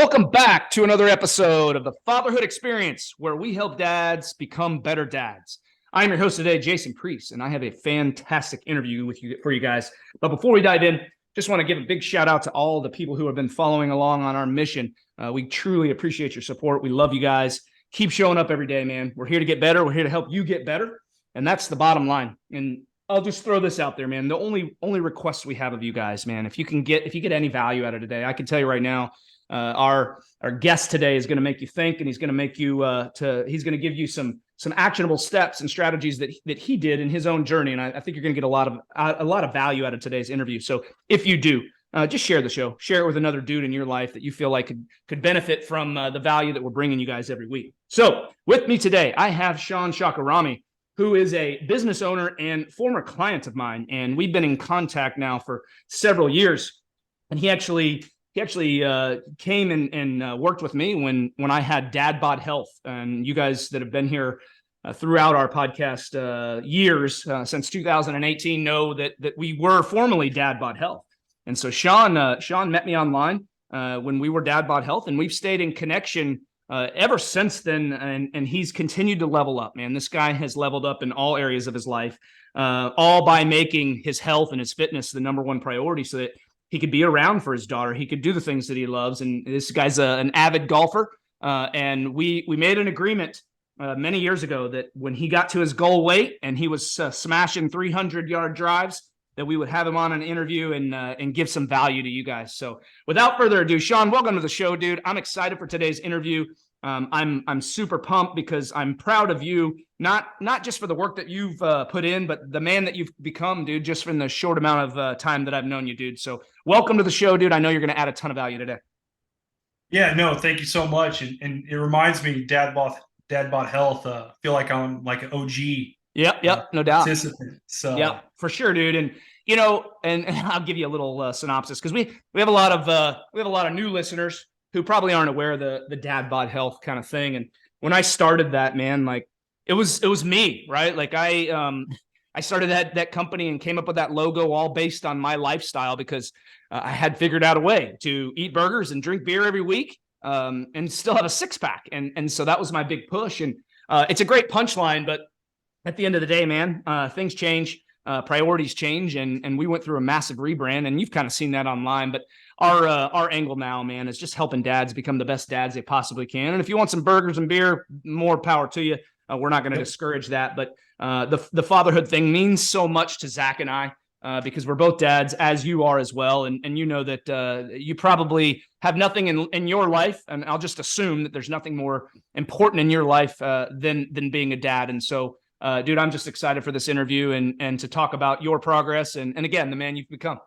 Welcome back to another episode of the Fatherhood Experience, where we help dads become better dads. I'm your host today, Jason Priest, and I have a fantastic interview for you guys. But before we dive in, just want to give a big shout out to all the people who have been following along on our mission. We truly appreciate your support. We love you guys. Keep showing up every day, man. We're here to get better. We're here to help you get better, and that's the bottom line. And I'll just throw this out there, man. The only request we have of you guys, man, if you get any value out of today, I can tell you right now. Our guest today is going to make you think, and he's going to make you he's going to give you some actionable steps and strategies that he did in his own journey. And I think you're going to get a lot of value out of today's interview. So if you do, just share the show, share it with another dude in your life that you feel like could benefit from the value that we're bringing you guys every week. So with me today, I have Shahkarami, who is a business owner and former client of mine, and we've been in contact now for several years. And he actually came and worked with me when I had Dad Bod Health. And you guys that have been here throughout our podcast years since 2018 know that we were formerly Dad Bod Health. And so Sean met me online when we were Dad Bod Health, and we've stayed in connection ever since then. And he's continued to level up, man. This guy has leveled up in all areas of his life, all by making his health and his fitness the number one priority, so that he could be around for his daughter. He could do the things that he loves. And this guy's an avid golfer. And we made an agreement many years ago that when he got to his goal weight and he was smashing 300-yard drives, that we would have him on an interview and give some value to you guys. So without further ado, Sean, welcome to the show, dude. I'm excited for today's interview. I'm super pumped because I'm proud of you, not just for the work that you've put in, but the man that you've become, dude, just from the short amount of time that I've known you, dude. So welcome to the show, dude. I know you're going to add a ton of value today. Yeah, no, thank you so much. And it reminds me, Dad Bod Health, feel like I'm like an OG. Yep, no doubt. Participant. So yeah, for sure, dude. And and I'll give you a little synopsis, because we have a lot of new listeners who probably aren't aware of the Dad Bod Health kind of thing. And when I started that, man, like it was me, right? Like I started that company and came up with that logo all based on my lifestyle, because I had figured out a way to eat burgers and drink beer every week and still have a six-pack. And so that was my big push. And it's a great punchline, but at the end of the day, man, things change, priorities change, and we went through a massive rebrand, and you've kind of seen that online. But our angle now, man, is just helping dads become the best dads they possibly can. And if you want some burgers and beer, more power to you. We're not going to discourage that. But the fatherhood thing means so much to Zach and I, because we're both dads, as you are as well. And you know that you probably have nothing in your life, and I'll just assume that there's nothing more important in your life than being a dad. And so, dude, I'm just excited for this interview and to talk about your progress and again, the man you've become.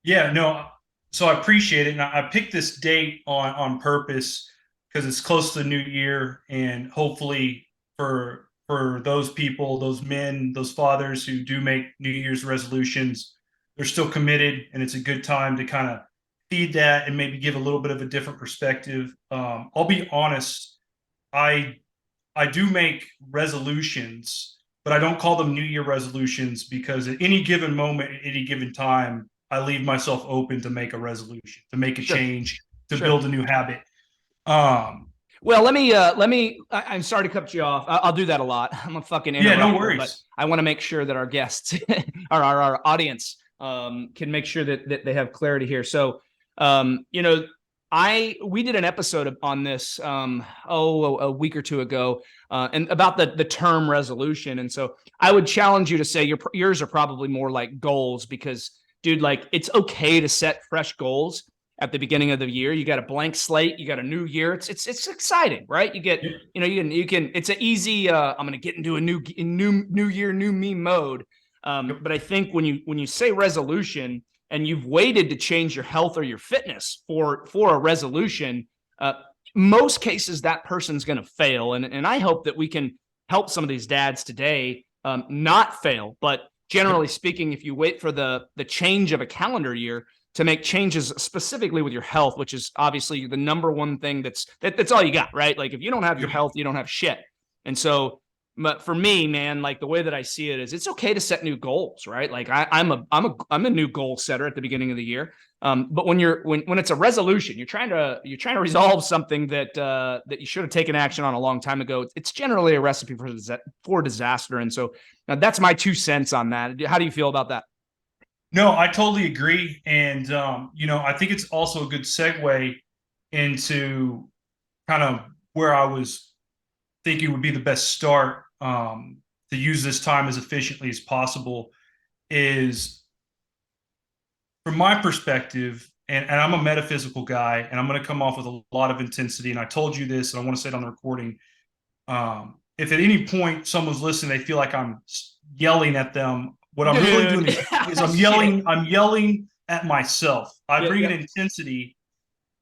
Yeah, no, so I appreciate it. And I picked this date on purpose because it's close to the new year, and hopefully for those people, those men, those fathers who do make New Year's resolutions, they're still committed, and it's a good time to kind of feed that and maybe give a little bit of a different perspective. I'll be honest, I do make resolutions, but I don't call them New Year resolutions, because at any given moment, at any given time, I leave myself open to make a resolution, to make a change, to build a new habit. Well, let me. I'm sorry to cut you off. I'll do that a lot. I'm a fucking interrupter, no worries. But I want to make sure that our guests, our audience, can make sure that they have clarity here. So, we did an episode on this a week or two ago, and about the term resolution. And so I would challenge you to say yours are probably more like goals, because, dude, like it's okay to set fresh goals at the beginning of the year. You got a blank slate, you got a new year. It's exciting, right? You get, you can. It's an easy. I'm going to get into a new year, new me mode. But I think when you say resolution, and you've waited to change your health or your fitness for a resolution, most cases that person's going to fail. And I hope that we can help some of these dads today not fail. But generally speaking, if you wait for the change of a calendar year to make changes specifically with your health, which is obviously the number one thing that's all you got, right? Like if you don't have your health, you don't have shit. And so But for me, man, like the way that I see it is it's okay to set new goals, right? Like I'm a new goal setter at the beginning of the year. But when it's a resolution, you're trying to resolve something that that you should have taken action on a long time ago. It's generally a recipe for disaster. And so that's my 2 cents on that. How do you feel about that? No, I totally agree. And, I think it's also a good segue into kind of where I was thinking would be the best start to use this time as efficiently as possible is from my perspective, and I'm a metaphysical guy, and I'm going to come off with a lot of intensity. And I told you this, and I want to say it on the recording. If at any point someone's listening, they feel like I'm yelling at them. What I'm really doing is I'm yelling. I'm yelling at myself. I bring an intensity,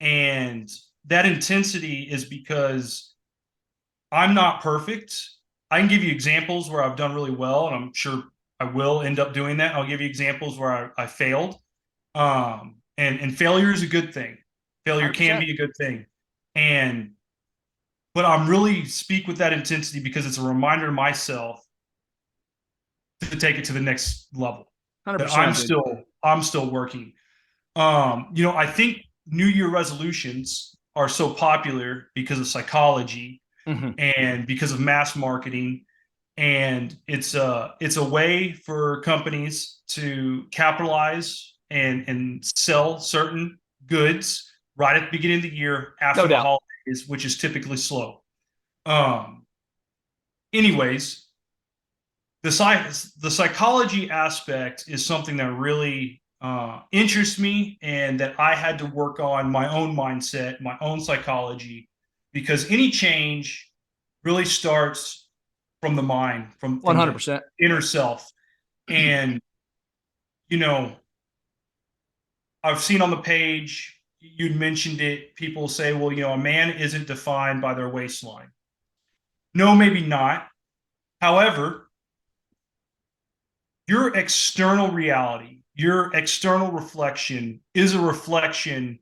and that intensity is because I'm not perfect. I can give you examples where I've done really well, and I'm sure I will end up doing that. I'll give you examples where I failed. And failure is a good thing. Failure 100%. can be a good thing. But I'm really speak with that intensity because it's a reminder to myself to take it to the next level. 100%, that I'm still working. I think New Year resolutions are so popular because of psychology and because of mass marketing. And it's a way for companies to capitalize and sell certain goods right at the beginning of the year after the holidays, which is typically slow. Anyways, the psychology aspect is something that really interests me, and that I had to work on my own mindset, my own psychology, because any change really starts from the mind, from 100% inner self. And I've seen on the page, you'd mentioned it, people say, well, a man isn't defined by their waistline. No, maybe not. However, your external reality, your external reflection is a reflection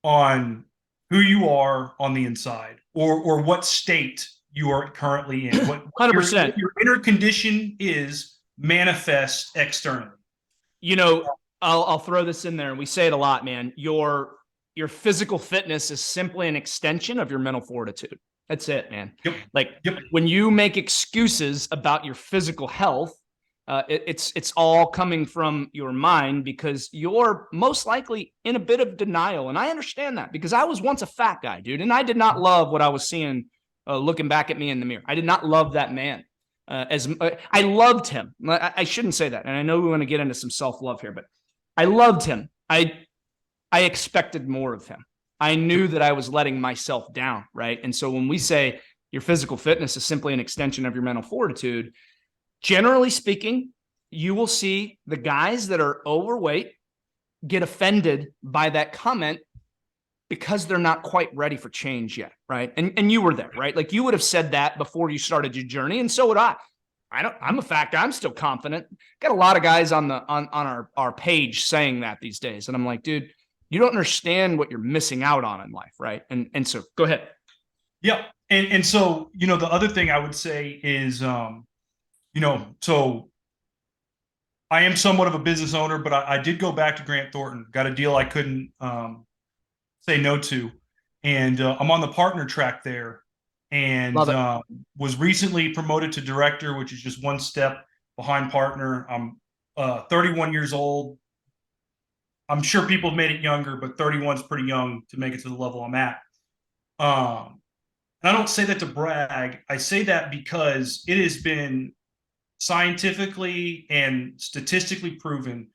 on who you are on the inside, or what state you are currently in. What 100%. Your inner condition is manifest externally. I'll throw this in there, and we say it a lot, man. Your physical fitness is simply an extension of your mental fortitude. That's it, man. When you make excuses about your physical health, it's all coming from your mind, because you're most likely in a bit of denial. And I understand that, because I was once a fat guy, dude, and I did not love what I was seeing looking back at me in the mirror. I did not love that man. I loved him. I shouldn't say that. And I know we want to get into some self-love here, but I loved him. I expected more of him. I knew that I was letting myself down, right? And so when we say your physical fitness is simply an extension of your mental fortitude, generally speaking, you will see the guys that are overweight get offended by that comment because they're not quite ready for change yet, right? And you were there, right? Like, you would have said that before you started your journey, and so would I. I'm a fact. I'm still confident. Got a lot of guys on our page saying that these days, and I'm like, dude, you don't understand what you're missing out on in life, right? And so go ahead. Yeah, and so the other thing I would say is, so I am somewhat of a business owner, but I did go back to Grant Thornton, got a deal I couldn't say no to, and I'm on the partner track there, and was recently promoted to director, which is just one step behind partner. I'm 31 years old. I'm sure people have made it younger, but 31 is pretty young to make it to the level I'm at. And I don't say that to brag. I say that because it has been scientifically and statistically proven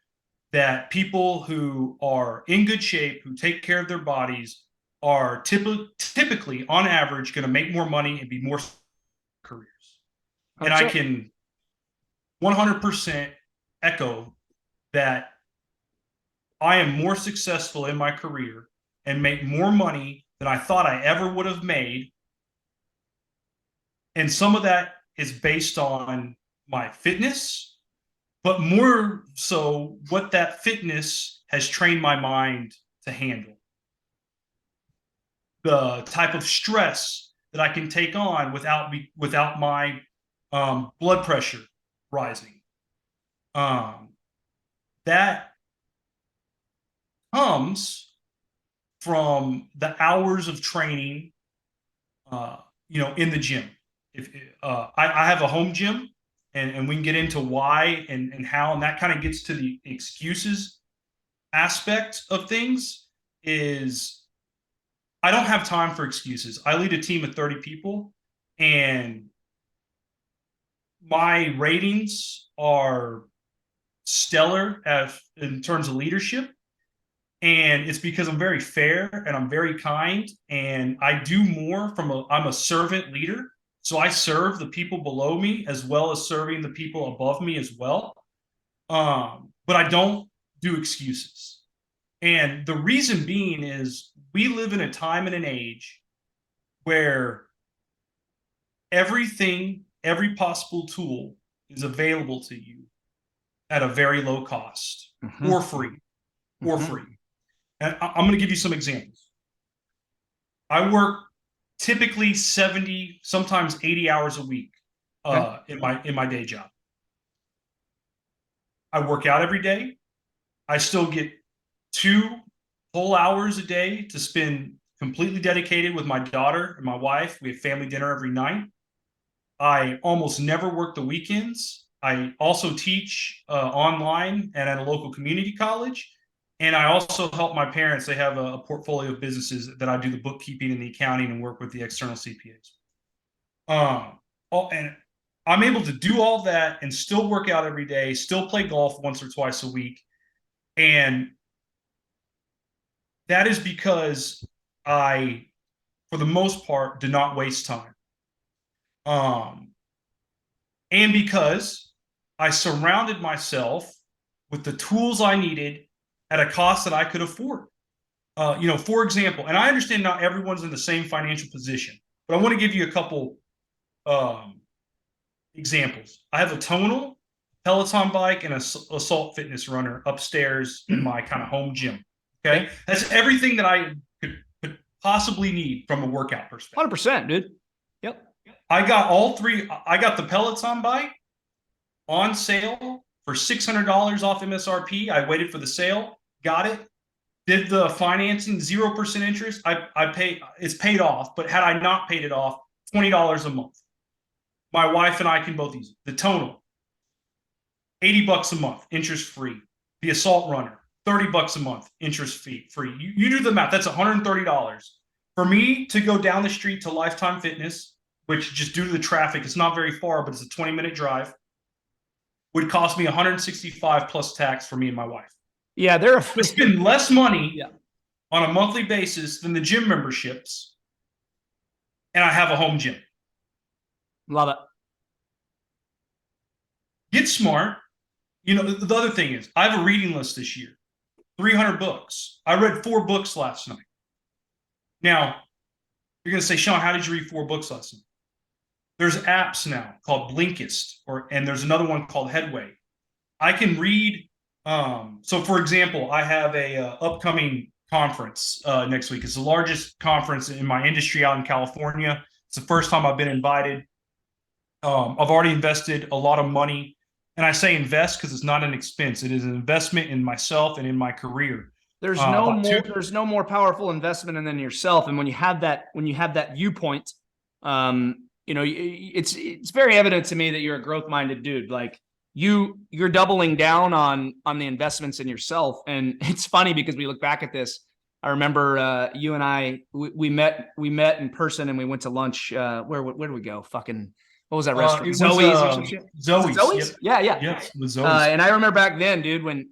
that people who are in good shape, who take care of their bodies, are typically, on average, going to make more money and be more careers. And I can 100% echo that. I am more successful in my career and make more money than I thought I ever would have made. And some of that is based on my fitness, but more so what that fitness has trained my mind to handle. The type of stress that I can take on without my blood pressure rising. That comes from the hours of training, in the gym. If I have a home gym, and we can get into why and how, and that kind of gets to the excuses aspect of things. Is I don't have time for excuses. I lead a team of 30 people, and my ratings are stellar in terms of leadership. And it's because I'm very fair and I'm very kind, and I do more I'm a servant leader. So I serve the people below me as well as serving the people above me as well. But I don't do excuses. And the reason being is we live in a time and an age where every possible tool is available to you at a very low cost, for free, for free. And I'm going to give you some examples. I work typically 70, sometimes 80 hours a week in my day job. I work out every day. I still get 2 whole hours a day to spend completely dedicated with my daughter and my wife. We have family dinner every night. I almost never work the weekends. I also teach online and at a local community college. And I also help my parents. They have a portfolio of businesses that I do the bookkeeping and the accounting and work with the external CPAs. And I'm able to do all that and still work out every day, still play golf once or twice a week. And that is because I, for the most part, do not waste time. And because I surrounded myself with the tools I needed at a cost that I could afford. For example, and I understand not everyone's in the same financial position, but I want to give you a couple examples. I have a tonal, Peloton bike, and an assault fitness runner upstairs in my kind of home gym. Okay. That's everything that I could possibly need from a workout perspective. 100%, dude. Yep. I got all 3. I got the Peloton bike on sale for $600 off MSRP. I waited for the sale, got it, did the financing, 0% interest. It's paid off, but had I not paid it off, $20 a month. My wife and I can both use it. The tonal, $80 a month, interest free. The assault runner, $30 a month, interest free. You do the math. That's $130 for me to go down the street to Lifetime Fitness, which just due to the traffic, it's not very far, but it's a 20-minute drive. Would cost me $165 plus tax for me and my wife. Yeah, I spend less money on a monthly basis than the gym memberships, and I have a home gym. Love it. Get smart. The other thing is I have a reading list this year, 300 books. I read 4 books last night. Now, you're going to say, Sean, how did you read 4 books last night? There's apps now called Blinkist, and there's another one called Headway. I can read. So, for example, I have a upcoming conference next week. It's the largest conference in my industry out in California. It's the first time I've been invited. I've already invested a lot of money, and I say invest because it's not an expense. It is an investment in myself and in my career. There's no more powerful investment than yourself. And when you have that viewpoint, it's very evident to me that you're a growth-minded dude. Like you're doubling down on the investments in yourself. And it's funny because we look back at this. I remember you and I we met in person and we went to lunch. Where did we go? Fucking what was that restaurant? Zoe's or some shit. Zoe's. Yep. Yeah. With Zoe's. And I remember back then, dude, when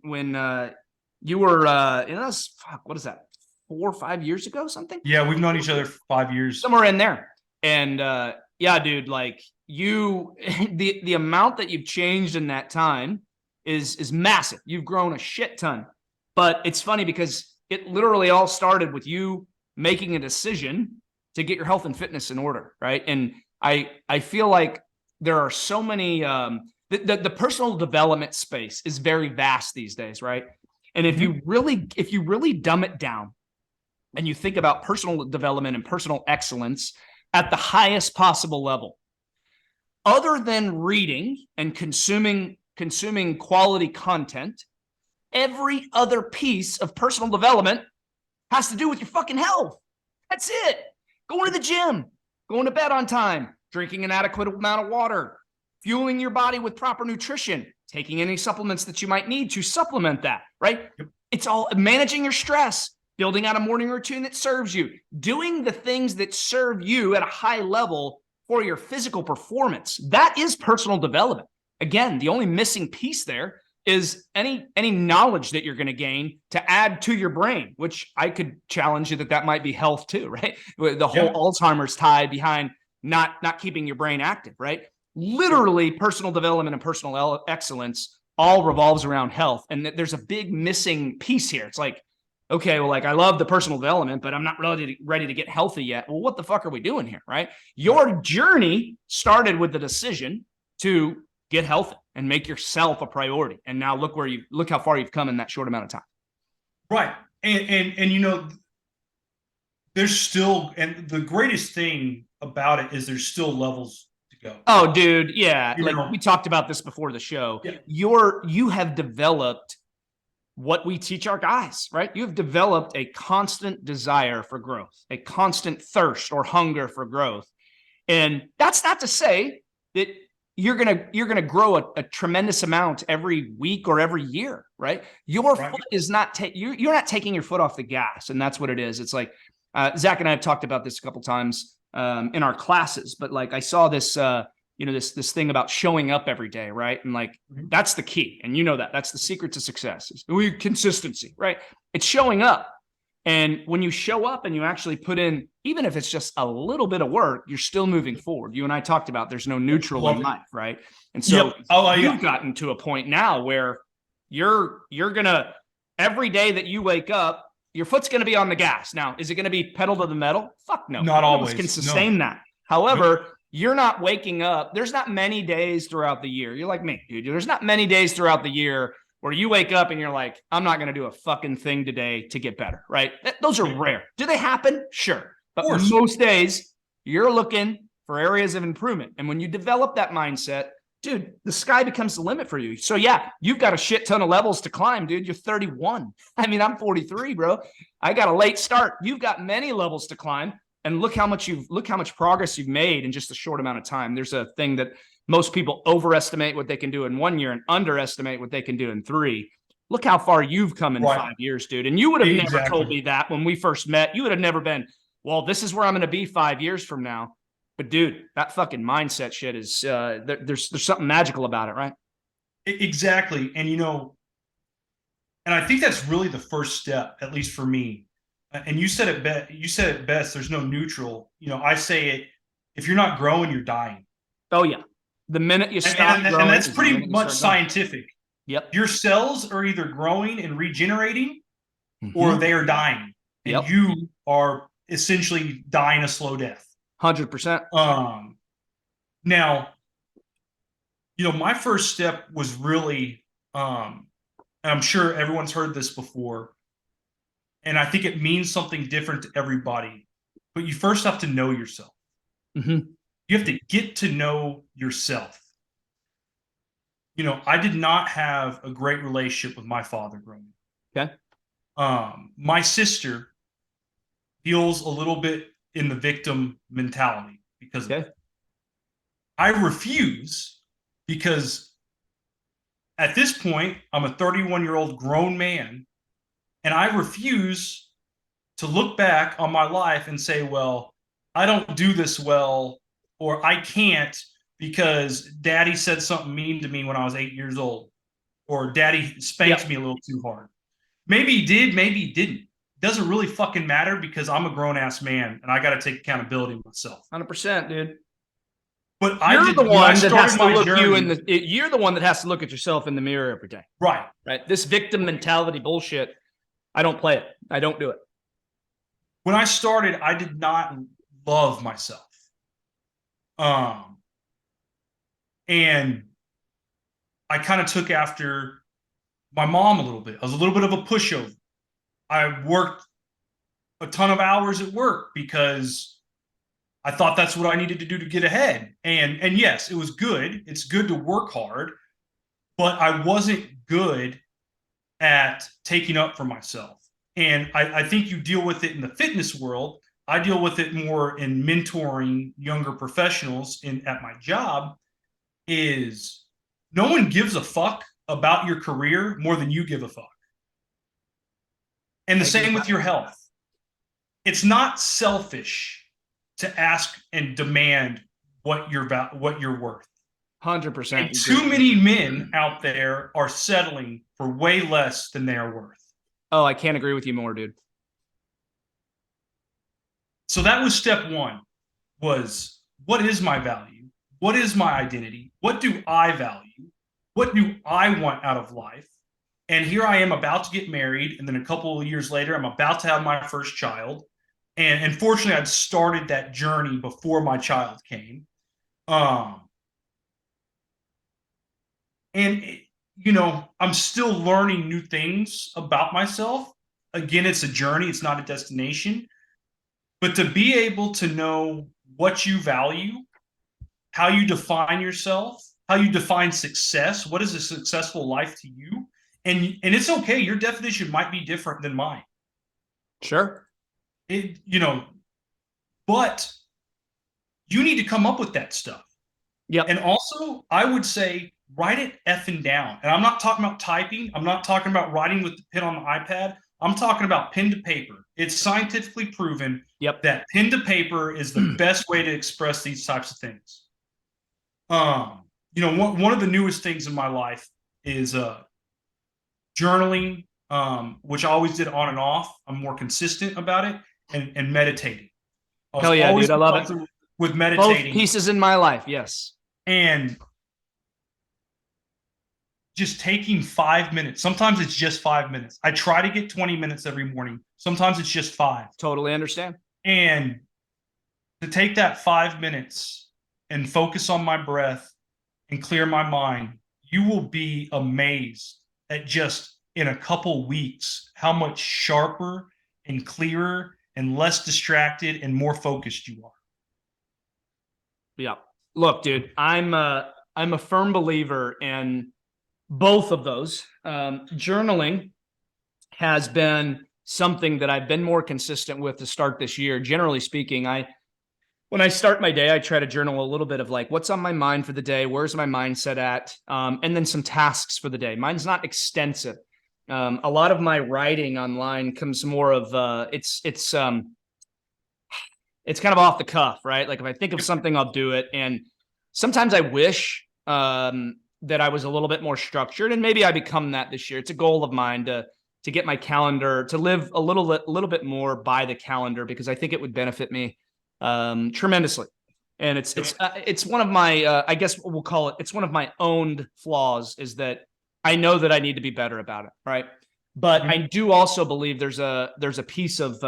you were what is that? 4 or 5 years ago, something? Yeah, we've known each other for 5 years. Somewhere in there. And yeah, dude, like the amount that you've changed in that time is massive. You've grown a shit ton. But it's funny because it literally all started with you making a decision to get your health and fitness in order, right? And I feel like there are so many the personal development space is very vast these days, right? And if you really dumb it down and you think about personal development and personal excellence at the highest possible level, other than reading and consuming quality content, every other piece of personal development has to do with your fucking health. That's it. Going to the gym, going to bed on time, drinking an adequate amount of water, fueling your body with proper nutrition, taking any supplements that you might need to supplement that, right? Yep. It's all managing your stress, building out a morning routine that serves you, doing the things that serve you at a high level for your physical performance. That is personal development. Again, the only missing piece there is any knowledge that you're going to gain to add to your brain, which I could challenge you that might be health too, right? The whole Alzheimer's tied behind not keeping your brain active, right? Literally, personal development and personal excellence all revolves around health. And there's a big missing piece here. It's like, okay, well, like I love the personal development, but I'm not ready to get healthy yet. Well, what the fuck are we doing here, right? Your journey started with the decision to get healthy and make yourself a priority. And now look how far you've come in that short amount of time. Right. And you know, there's still, and the greatest thing about it is there's still levels to go. Oh, dude. Yeah. We talked about this before the show. Yeah. You have developed what we teach our guys, right? You've developed a constant desire for growth, a constant thirst or hunger for growth. And that's not to say that you're gonna grow a tremendous amount every week or every year, right? Your foot is not you're not taking your foot off the gas, and that's what it is. It's like Zach and I have talked about this a couple times in our classes, but like I saw this this thing about showing up every day, right? And like that's the key, and that's the secret to success is consistency, right? It's showing up. And when you show up and you actually put in, even if it's just a little bit of work, you're still moving forward. You and I talked about there's no neutral in life, right? And so you've gotten to a point now where you're gonna, every day that you wake up, your foot's gonna be on the gas. Now, is it gonna be pedal to the metal? Fuck no. Not always. Can sustain that. However, you're not waking up. There's not many days throughout the year. You're like me, dude. There's not many days throughout the year where you wake up and you're like, I'm not going to do a fucking thing today to get better, right? Those are rare. Do they happen? Sure. But most days, you're looking for areas of improvement. And when you develop that mindset, dude, the sky becomes the limit for you. So yeah, you've got a shit ton of levels to climb, dude. You're 31. I mean, I'm 43, bro. I got a late start. You've got many levels to climb. And look how much progress you've made in just a short amount of time. There's a thing that most people overestimate what they can do in 1 year and underestimate what they can do in 3. Look how far you've come in 5 years, dude. And you would have never told me that when we first met. You would have never been, well, this is where I'm going to be 5 years from now. But dude, that fucking mindset shit is, there's something magical about it, right? Exactly. And, and I think that's really the first step, at least for me. And you said it best. There's no neutral. I say it, if you're not growing, you're dying. Oh yeah. The minute you stop growing, and that's pretty much scientific. Yep. Your cells are either growing and regenerating or they are dying. And you are essentially dying a slow death. 100%. Now, my first step was really, and I'm sure everyone's heard this before, and I think it means something different to everybody, but you first have to know yourself. Mm-hmm. You have to get to know yourself. I did not have a great relationship with my father growing up. Okay. My sister feels a little bit in the victim mentality because of it. I refuse, because at this point, I'm a 31-year-old grown man, and I refuse to look back on my life and say, well, I don't do this well, or I can't because daddy said something mean to me when I was 8 years old, or daddy spanked me a little too hard. Maybe he did, maybe he didn't. It doesn't really fucking matter, because I'm a grown-ass man and I got to take accountability myself. 100%, dude. But you're the one that has to look you in the. You're the one that has to look at yourself in the mirror every day. Right. Right. This victim mentality bullshit, I don't play it. I don't do it. When I started, I did not love myself. And I kind of took after my mom a little bit. I was a little bit of a pushover. I worked a ton of hours at work because I thought that's what I needed to do to get ahead. And yes, it was good. It's good to work hard, but I wasn't good at taking up for myself. And I think you deal with it in the fitness world. I deal with it more in mentoring younger professionals at my job. Is no one gives a fuck about your career more than you give a fuck. And the same with your health. It's not selfish to ask and demand what you're worth. 100%. And too many men out there are settling for way less than they are worth. Oh, I can't agree with you more, dude. So that was step one, was what is my value? What is my identity? What do I value? What do I want out of life? And here I am about to get married. And then a couple of years later, I'm about to have my first child. And fortunately, I'd started that journey before my child came. I'm still learning new things about myself. Again, it's a journey. It's not a destination. But to be able to know what you value, how you define yourself, how you define success, what is a successful life to you? And it's okay. Your definition might be different than mine. Sure. But you need to come up with that stuff. Yeah. And also, I would say, write it effing down. And I'm not talking about typing. I'm not talking about writing with the pen on the iPad. I'm talking about pen to paper. It's scientifically proven that pen to paper is the best way to express these types of things. One of the newest things in my life is journaling, which I always did on and off. I'm more consistent about it, and meditating. Hell yeah, dude. I love it. With meditating. Both pieces in my life, yes. And just taking 5 minutes. Sometimes it's just 5 minutes. I try to get 20 minutes every morning. Sometimes it's just 5. Totally understand. And to take that 5 minutes and focus on my breath and clear my mind, you will be amazed at just in a couple weeks how much sharper and clearer and less distracted and more focused you are. Yeah. Look, dude, I'm a firm believer in both of those. Journaling has been something that I've been more consistent with to start this year. Generally speaking, when I start my day, I try to journal a little bit of like, what's on my mind for the day? Where's my mindset at? And then some tasks for the day. Mine's not extensive. A lot of my writing online comes more of, it's kind of off the cuff, right? Like if I think of something, I'll do it. And sometimes I wish, that I was a little bit more structured, and maybe I become that this year. It's a goal of mine to get my calendar, to live a little bit more by the calendar, because I think it would benefit me tremendously. And it's one of my, I guess we'll call it, it's one of my owned flaws, is that I know that I need to be better about it. Right. But I do also believe there's a piece of,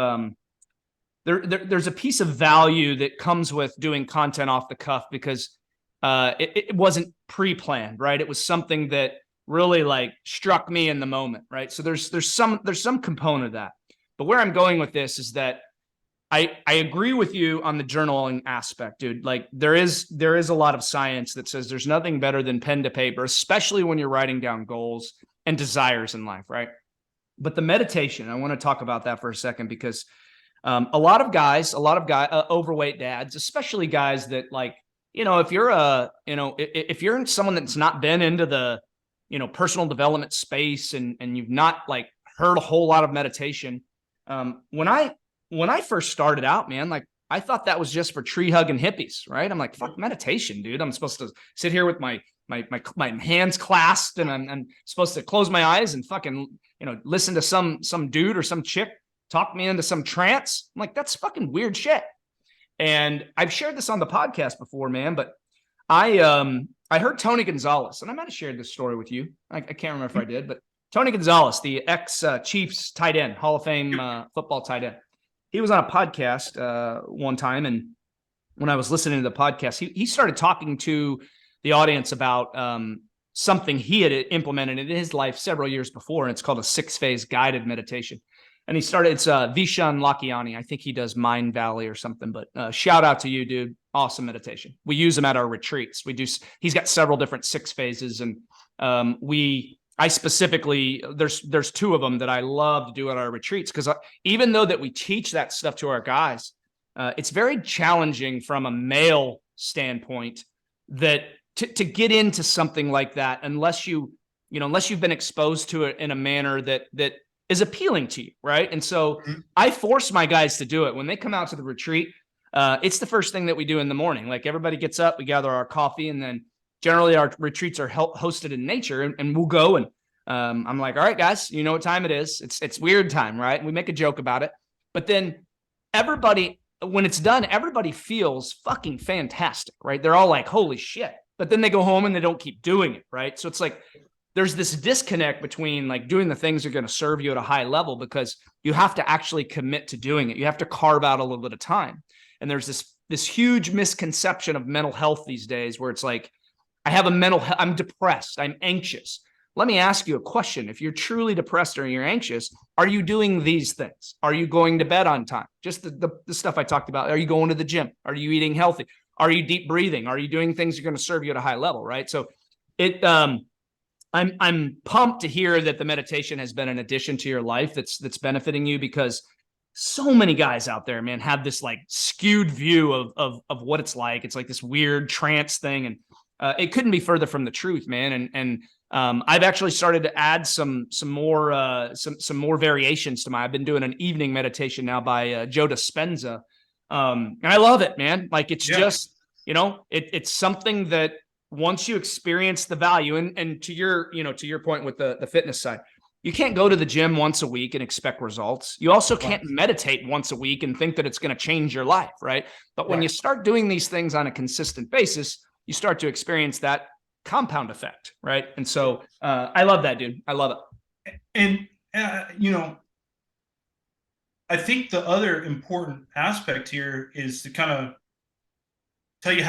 there's a piece of value that comes with doing content off the cuff, because it wasn't pre-planned, right? It was something that really like struck me in the moment, right? So there's some component of that. But where I'm going with this is that I agree with you on the journaling aspect, dude. Like there is a lot of science that says there's nothing better than pen to paper, especially when you're writing down goals and desires in life, right? But the meditation, I want to talk about that for a second, because a lot of guys, overweight dads, especially guys that like, if you're someone that's not been into the, personal development space, and you've not like heard a whole lot of meditation. When I first started out, man, like I thought that was just for tree hugging hippies, right? I'm like, fuck meditation, dude. I'm supposed to sit here with my hands clasped, and I'm supposed to close my eyes and fucking, listen to some dude or some chick talk me into some trance. I'm like, that's fucking weird shit. And I've shared this on the podcast before, man, but I heard Tony Gonzalez, and I might have shared this story with you. I can't remember if I did, but Tony Gonzalez, the ex-Chiefs tight end, Hall of Fame football tight end, he was on a podcast one time, and when I was listening to the podcast, he started talking to the audience about something he had implemented in his life several years before, and it's called a 6-phase guided meditation. and he started, it's Vishan Lakiani. I think he does Mind Valley or something, but shout out to you, dude. Awesome meditation. We use them at our retreats. He's got several different 6 phases, and I specifically, there's 2 of them that I love to do at our retreats, because even though that we teach that stuff to our guys, it's very challenging from a male standpoint that to get into something like that, unless you've been exposed to it in a manner that is appealing to you, right? And so I force my guys to do it. When they come out to the retreat, it's the first thing that we do in the morning. Like, everybody gets up, we gather our coffee, and then generally our retreats are hosted in nature, and we'll go, and I'm like, all right, guys, you know what time it is. It's weird time, right? And we make a joke about it. But then everybody, when it's done, everybody feels fucking fantastic, right? They're all like, holy shit. But then they go home and they don't keep doing it, right? So it's like, there's this disconnect between like doing the things that are going to serve you at a high level, because you have to actually commit to doing it. You have to carve out a little bit of time. And there's this huge misconception of mental health these days, where it's like, I'm depressed, I'm anxious. Let me ask you a question. If you're truly depressed or you're anxious, are you doing these things? Are you going to bed on time? Just the stuff I talked about. Are you going to the gym? Are you eating healthy? Are you deep breathing? Are you doing things that are going to serve you at a high level, right? So I'm pumped to hear that the meditation has been an addition to your life that's benefiting you, because so many guys out there, man, have this like skewed view of what it's like. It's like this weird trance thing, and it couldn't be further from the truth, man. And I've actually started to add some more variations to I've been doing an evening meditation now by Joe Dispenza, and I love it, man. Like, it's just, it's something that once you experience the value, and to your point with the fitness side, you can't go to the gym once a week and expect results. You also can't meditate once a week and think that it's going to change your life, right? But when you start doing these things on a consistent basis, you start to experience that compound effect, right? And so I love that, dude. I love it. And I think the other important aspect here is to kind of tell you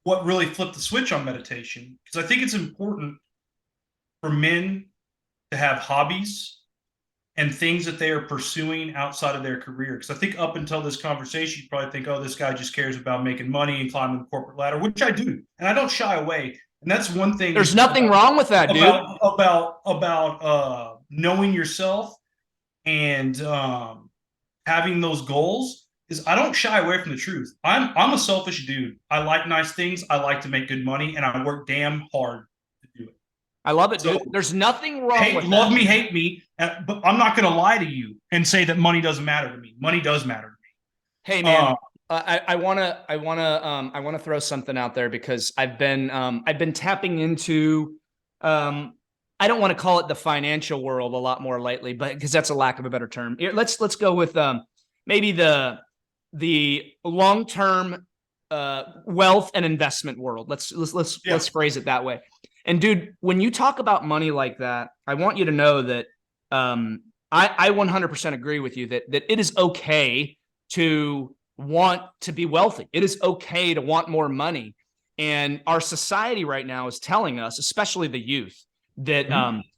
what really flipped the switch on meditation, because I think it's important for men to have hobbies and things that they are pursuing outside of their career. Because I think up until this conversation, you probably think, oh, this guy just cares about making money and climbing the corporate ladder, which I do. And I don't shy away. And that's one thing. There's nothing wrong with that, dude. About knowing yourself and having those goals is I don't shy away from the truth. I'm a selfish dude. I like nice things. I like to make good money, and I work damn hard to do it. I love it, dude. There's nothing wrong with love me, hate me, but I'm not going to lie to you and say that money doesn't matter to me. Money does matter to me. Hey, man, I want to throw something out there, because I've been tapping into I don't want to call it the financial world a lot more lately, but because that's a lack of a better term. Let's go with maybe the long-term wealth and investment world. Let's phrase it that way. And dude, when you talk about money like that, I want you to know that I 100% agree with you that it is okay to want to be wealthy. It is okay to want more money. And our society right now is telling us, especially the youth, that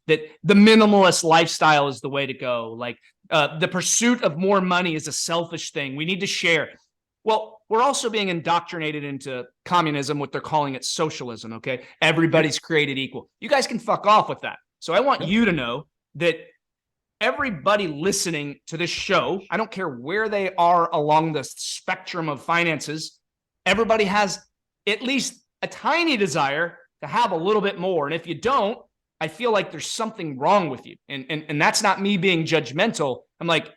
that the minimalist lifestyle is the way to go. Like the pursuit of more money is a selfish thing. We need to share. Well, we're also being indoctrinated into communism, what they're calling it socialism, okay? Everybody's created equal. You guys can fuck off with that. So I want you to know that everybody listening to this show, I don't care where they are along the spectrum of finances, everybody has at least a tiny desire to have a little bit more. And if you don't, I feel like there's something wrong with you. And that's not me being judgmental. I'm like,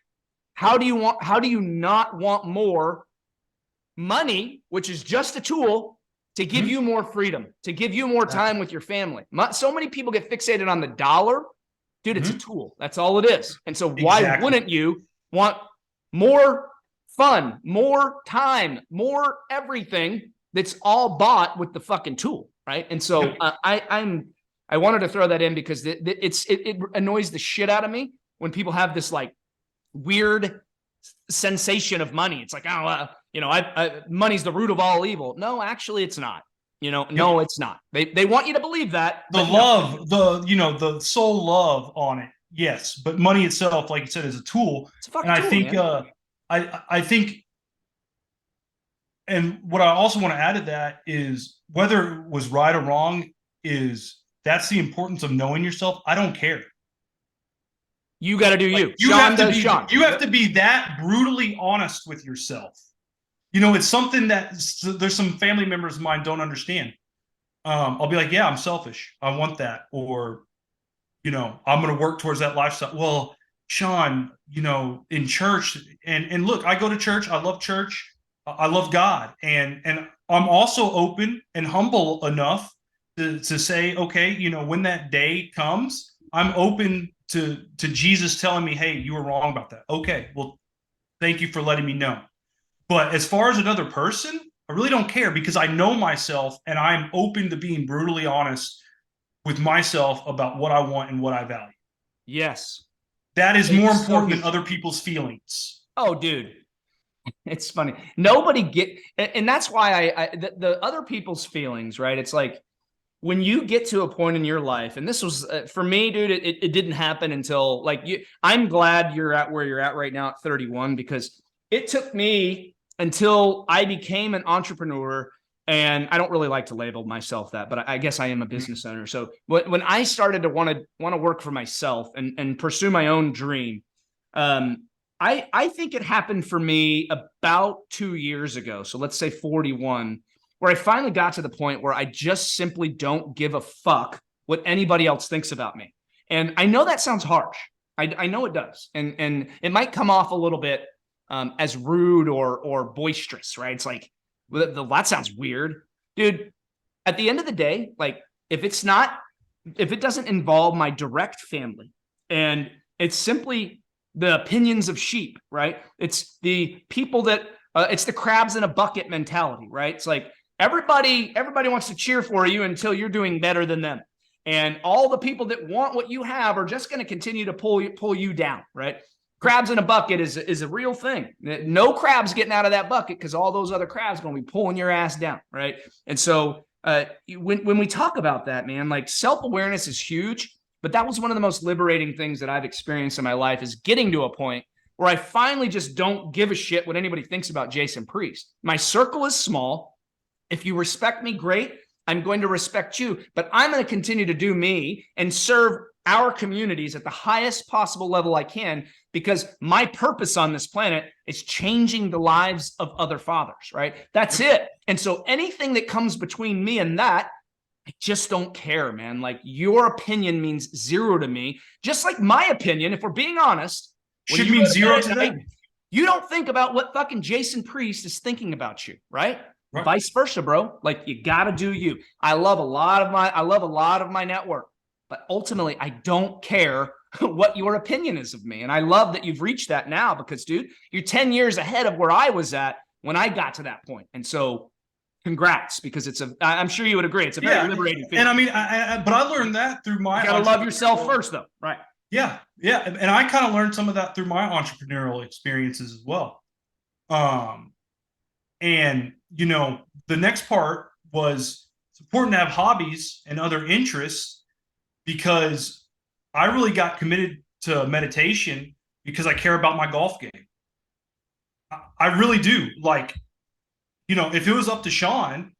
how do you not want more money, which is just a tool to give you more freedom, to give you more time with your family? So many people get fixated on the dollar. Dude, it's a tool. That's all it is. And so why wouldn't you want more fun, more time, more everything that's all bought with the fucking tool, right? And so I wanted to throw that in because it annoys the shit out of me when people have this like weird sensation of money. It's like, money's the root of all evil. No, actually, it's not. No, it's not. They want you to believe that. The soul love on it yes, but money itself, like you said, is a tool. It's a fucking And I tool, think, man. I think, and what I also want to add to that is whether it was right or wrong is that's the importance of knowing yourself. I don't care. You got to do Like you. Sean does Sean. you have to be that brutally honest with yourself. You know, it's something that there's some family members of mine don't understand. I'll be like, yeah, I'm selfish. I want that. Or, you know, I'm going to work towards that lifestyle. Well, Sean, you know, in church, and look, I go to church. I love church. I love God. And I'm also open and humble enough to say, okay, you know, when that day comes, I'm open to Jesus telling me, hey, you were wrong about that. Okay, well, thank you for letting me know. But as far as another person, I really don't care because I know myself and I'm open to being brutally honest with myself about what I want and what I value. Yes. That is It's more so important huge. than other people's feelings. Oh, dude. It's funny. Nobody and that's why the other people's feelings, right? It's like when you get to a point in your life, and this was for me, dude, it didn't happen until like I'm glad you're at where you're at right now at 31 because it took me until I became an entrepreneur. And I don't really like to label myself that, but I guess I am a business owner. So when I started to want to work for myself and pursue my own dream, I think it happened for me about 2 years ago. So let's say 41, where I finally got to the point where I just simply don't give a fuck what anybody else thinks about me. And I know that sounds harsh. I know it does. And it might come off a little bit as rude or boisterous, right? It's like, well, that sounds weird. Dude, at the end of the day, like if it doesn't involve my direct family and it's simply the opinions of sheep, right? It's the people that, it's the crabs in a bucket mentality, right? It's like everybody wants to cheer for you until you're doing better than them. And all the people that want what you have are just going to continue to pull you down, right? Crabs in a bucket is a real thing. No crabs getting out of that bucket because all those other crabs are going to be pulling your ass down, right? And so when we talk about that, man, like self-awareness is huge, but that was one of the most liberating things that I've experienced in my life is getting to a point where I finally just don't give a shit what anybody thinks about Jason Priest. My circle is small. If you respect me, great. I'm going to respect you, but I'm going to continue to do me and serve our communities at the highest possible level I can because my purpose on this planet is changing the lives of other fathers, right? That's it. And so anything that comes between me and that, I just don't care, man. Like your opinion means zero to me, just like my opinion, if we're being honest, should mean zero to them. You don't think about what fucking Jason Priest is thinking about you, right? Right. Vice versa, bro. Like you gotta do you. I love a lot of my network, but ultimately I don't care what your opinion is of me. And I love that you've reached that now because, dude, you're 10 years ahead of where I was at when I got to that point. And so congrats, because I'm sure you would agree. It's a very liberating feeling. And I mean, but I learned that through my, you gotta love yourself first though. Right. Yeah. Yeah. And I kind of learned some of that through my entrepreneurial experiences as well. And, you know, the next part was it's important to have hobbies and other interests because I really got committed to meditation because I care about my golf game. I really do. Like, you know, if it was up to Sean,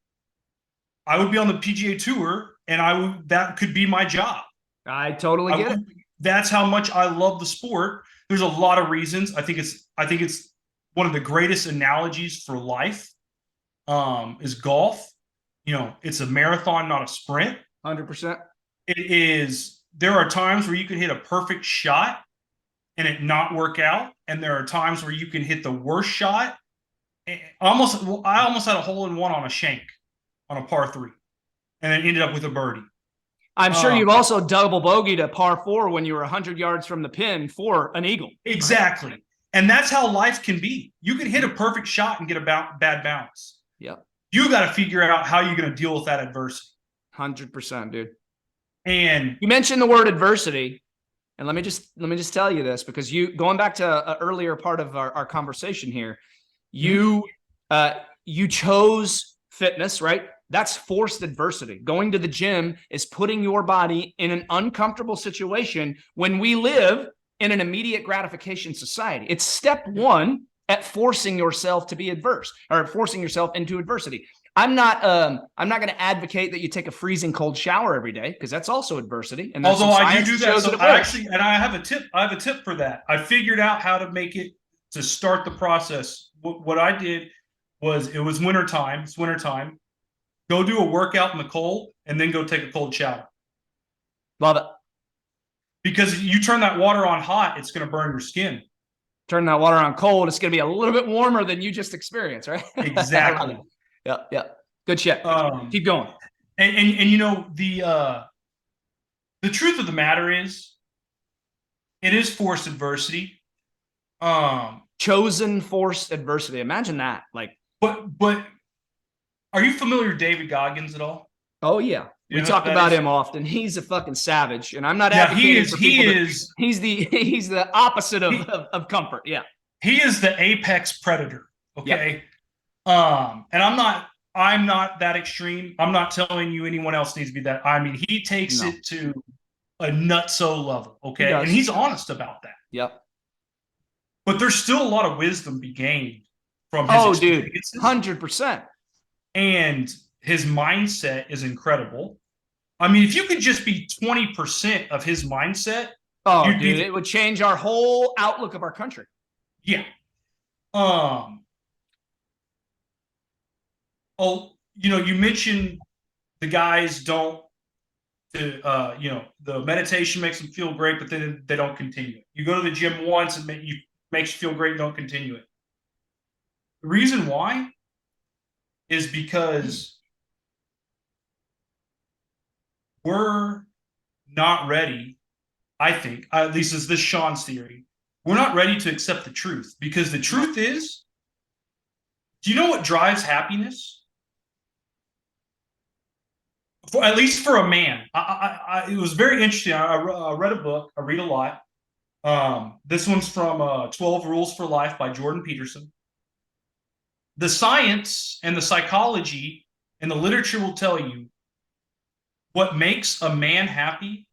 I would be on the PGA Tour and that could be my job. I totally get it. That's how much I love the sport. There's a lot of reasons. I think it's one of the greatest analogies for life is golf. You know, it's a marathon, not a sprint. 100%. It is. There are times where you can hit a perfect shot and it not work out, and there are times where you can hit the worst shot. I almost had a hole in one on a shank on a par 3, and then ended up with a birdie. I'm sure you've also double bogeyed a par 4 when you were 100 yards from the pin for an eagle. Exactly. Right? And that's how life can be. You can hit a perfect shot and get a bad bounce. Yeah. You got to figure out how you're going to deal with that adversity. 100%, dude. And you mentioned the word adversity, and let me just tell you this, because going back to an earlier part of our conversation here, you chose fitness, right? That's forced adversity. Going to the gym is putting your body in an uncomfortable situation when we live in an immediate gratification society. It's step one at forcing yourself to be adverse, or forcing yourself into adversity. I'm not going to advocate that you take a freezing cold shower every day, because that's also adversity. And although I do that, so I have a tip. I have a tip for that. I figured out how to make it to start the process. What I did was, it was wintertime. It's wintertime. Go do a workout in the cold, and then go take a cold shower. Love it. Because you turn that water on hot, it's going to burn your skin. Turn that water on cold, it's going to be a little bit warmer than you just experienced, right? Exactly. Yeah. Good shit. Keep going. And you know, the truth of the matter is, it is forced adversity. Chosen forced adversity. Imagine that. Like, but are you familiar with David Goggins at all? Oh yeah. We talk about him often. He's a fucking savage, and I'm not advocating for people. He's the opposite of comfort. Yeah. He is the apex predator. Okay. Yep. And I'm not that extreme. I'm not telling you anyone else needs to be that. I mean, he takes it to a nutso level. Okay. And he's honest about that. Yep. But there's still a lot of wisdom to be gained from his experiences. 100%. And his mindset is incredible. I mean, if you could just be 20% of his mindset, it would change our whole outlook of our country. Yeah. Oh, you mentioned the guys don't, the meditation makes them feel great, but then they don't continue it. You go to the gym once and makes you feel great, don't continue it. The reason why is because we're not ready, I think, at least is this Sean's theory, we're not ready to accept the truth. Because the truth is, do you know what drives happiness? At least for a man. It was very interesting. I read a book. I read a lot. This one's from 12 Rules for Life by Jordan Peterson. The science and the psychology and the literature will tell you what makes a man happy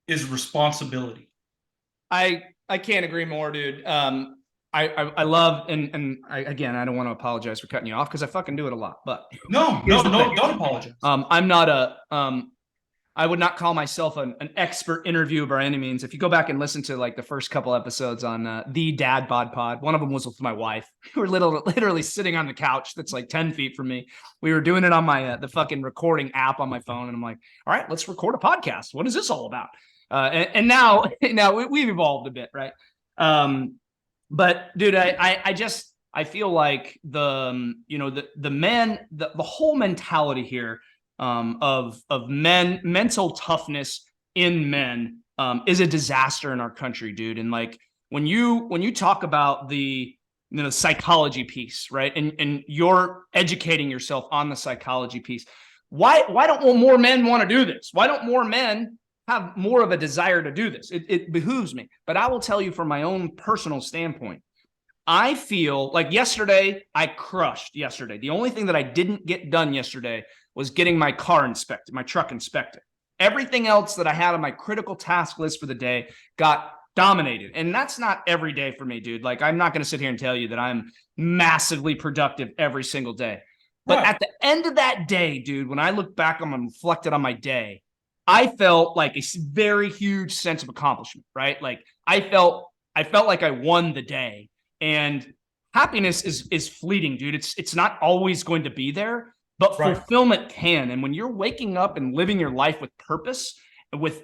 is responsibility. I can't agree more, dude. I love, and again, I don't want to apologize for cutting you off, because I fucking do it a lot. But no, don't apologize. I'm not I would not call myself an expert interviewer by any means. If you go back and listen to like the first couple episodes on the Dad Bod Pod, one of them was with my wife. We were literally sitting on the couch that's like 10 feet from me. We were doing it on my the fucking recording app on my phone, and I'm like, all right, let's record a podcast. What is this all about? And now we've evolved a bit, right? But dude, I feel like the whole mentality here of mental toughness in men is a disaster in our country, dude. And like when you talk about the psychology piece, right? And you're educating yourself on the psychology piece. Why don't more men want to do this? Why don't more men have more of a desire to do this? It behooves me. But I will tell you from my own personal standpoint, I feel like I crushed yesterday. The only thing that I didn't get done yesterday was getting my car inspected, my truck inspected. Everything else that I had on my critical task list for the day got dominated. And that's not every day for me, dude. Like, I'm not going to sit here and tell you that I'm massively productive every single day. But at the end of that day, dude, when I look back and reflected on my day, I felt like a very huge sense of accomplishment, right? Like I felt like I won the day. And happiness is fleeting, dude. It's not always going to be there, but fulfillment can. And when you're waking up and living your life with purpose, with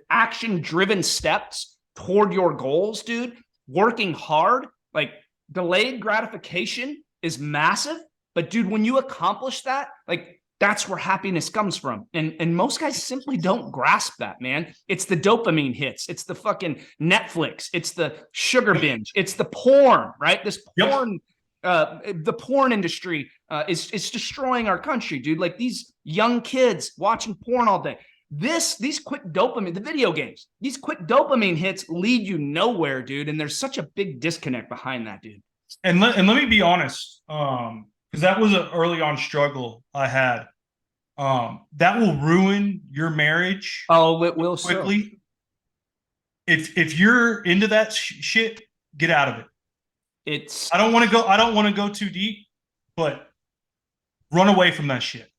action-driven steps toward your goals, dude, working hard, like delayed gratification is massive. But dude, when you accomplish that, like that's where happiness comes from. And most guys simply don't grasp that, man. It's the dopamine hits. It's the fucking Netflix. It's the sugar binge. It's the porn, right? This porn, the porn industry is destroying our country, dude. Like these young kids watching porn all day. These quick dopamine, the video games, these quick dopamine hits lead you nowhere, dude. And there's such a big disconnect behind that, dude. And let me be honest, because because that was an early on struggle I had. That will ruin your marriage Oh, it will quickly. so. If you're into that shit, get out of it. It's I don't want to go too deep, but run away from that shit.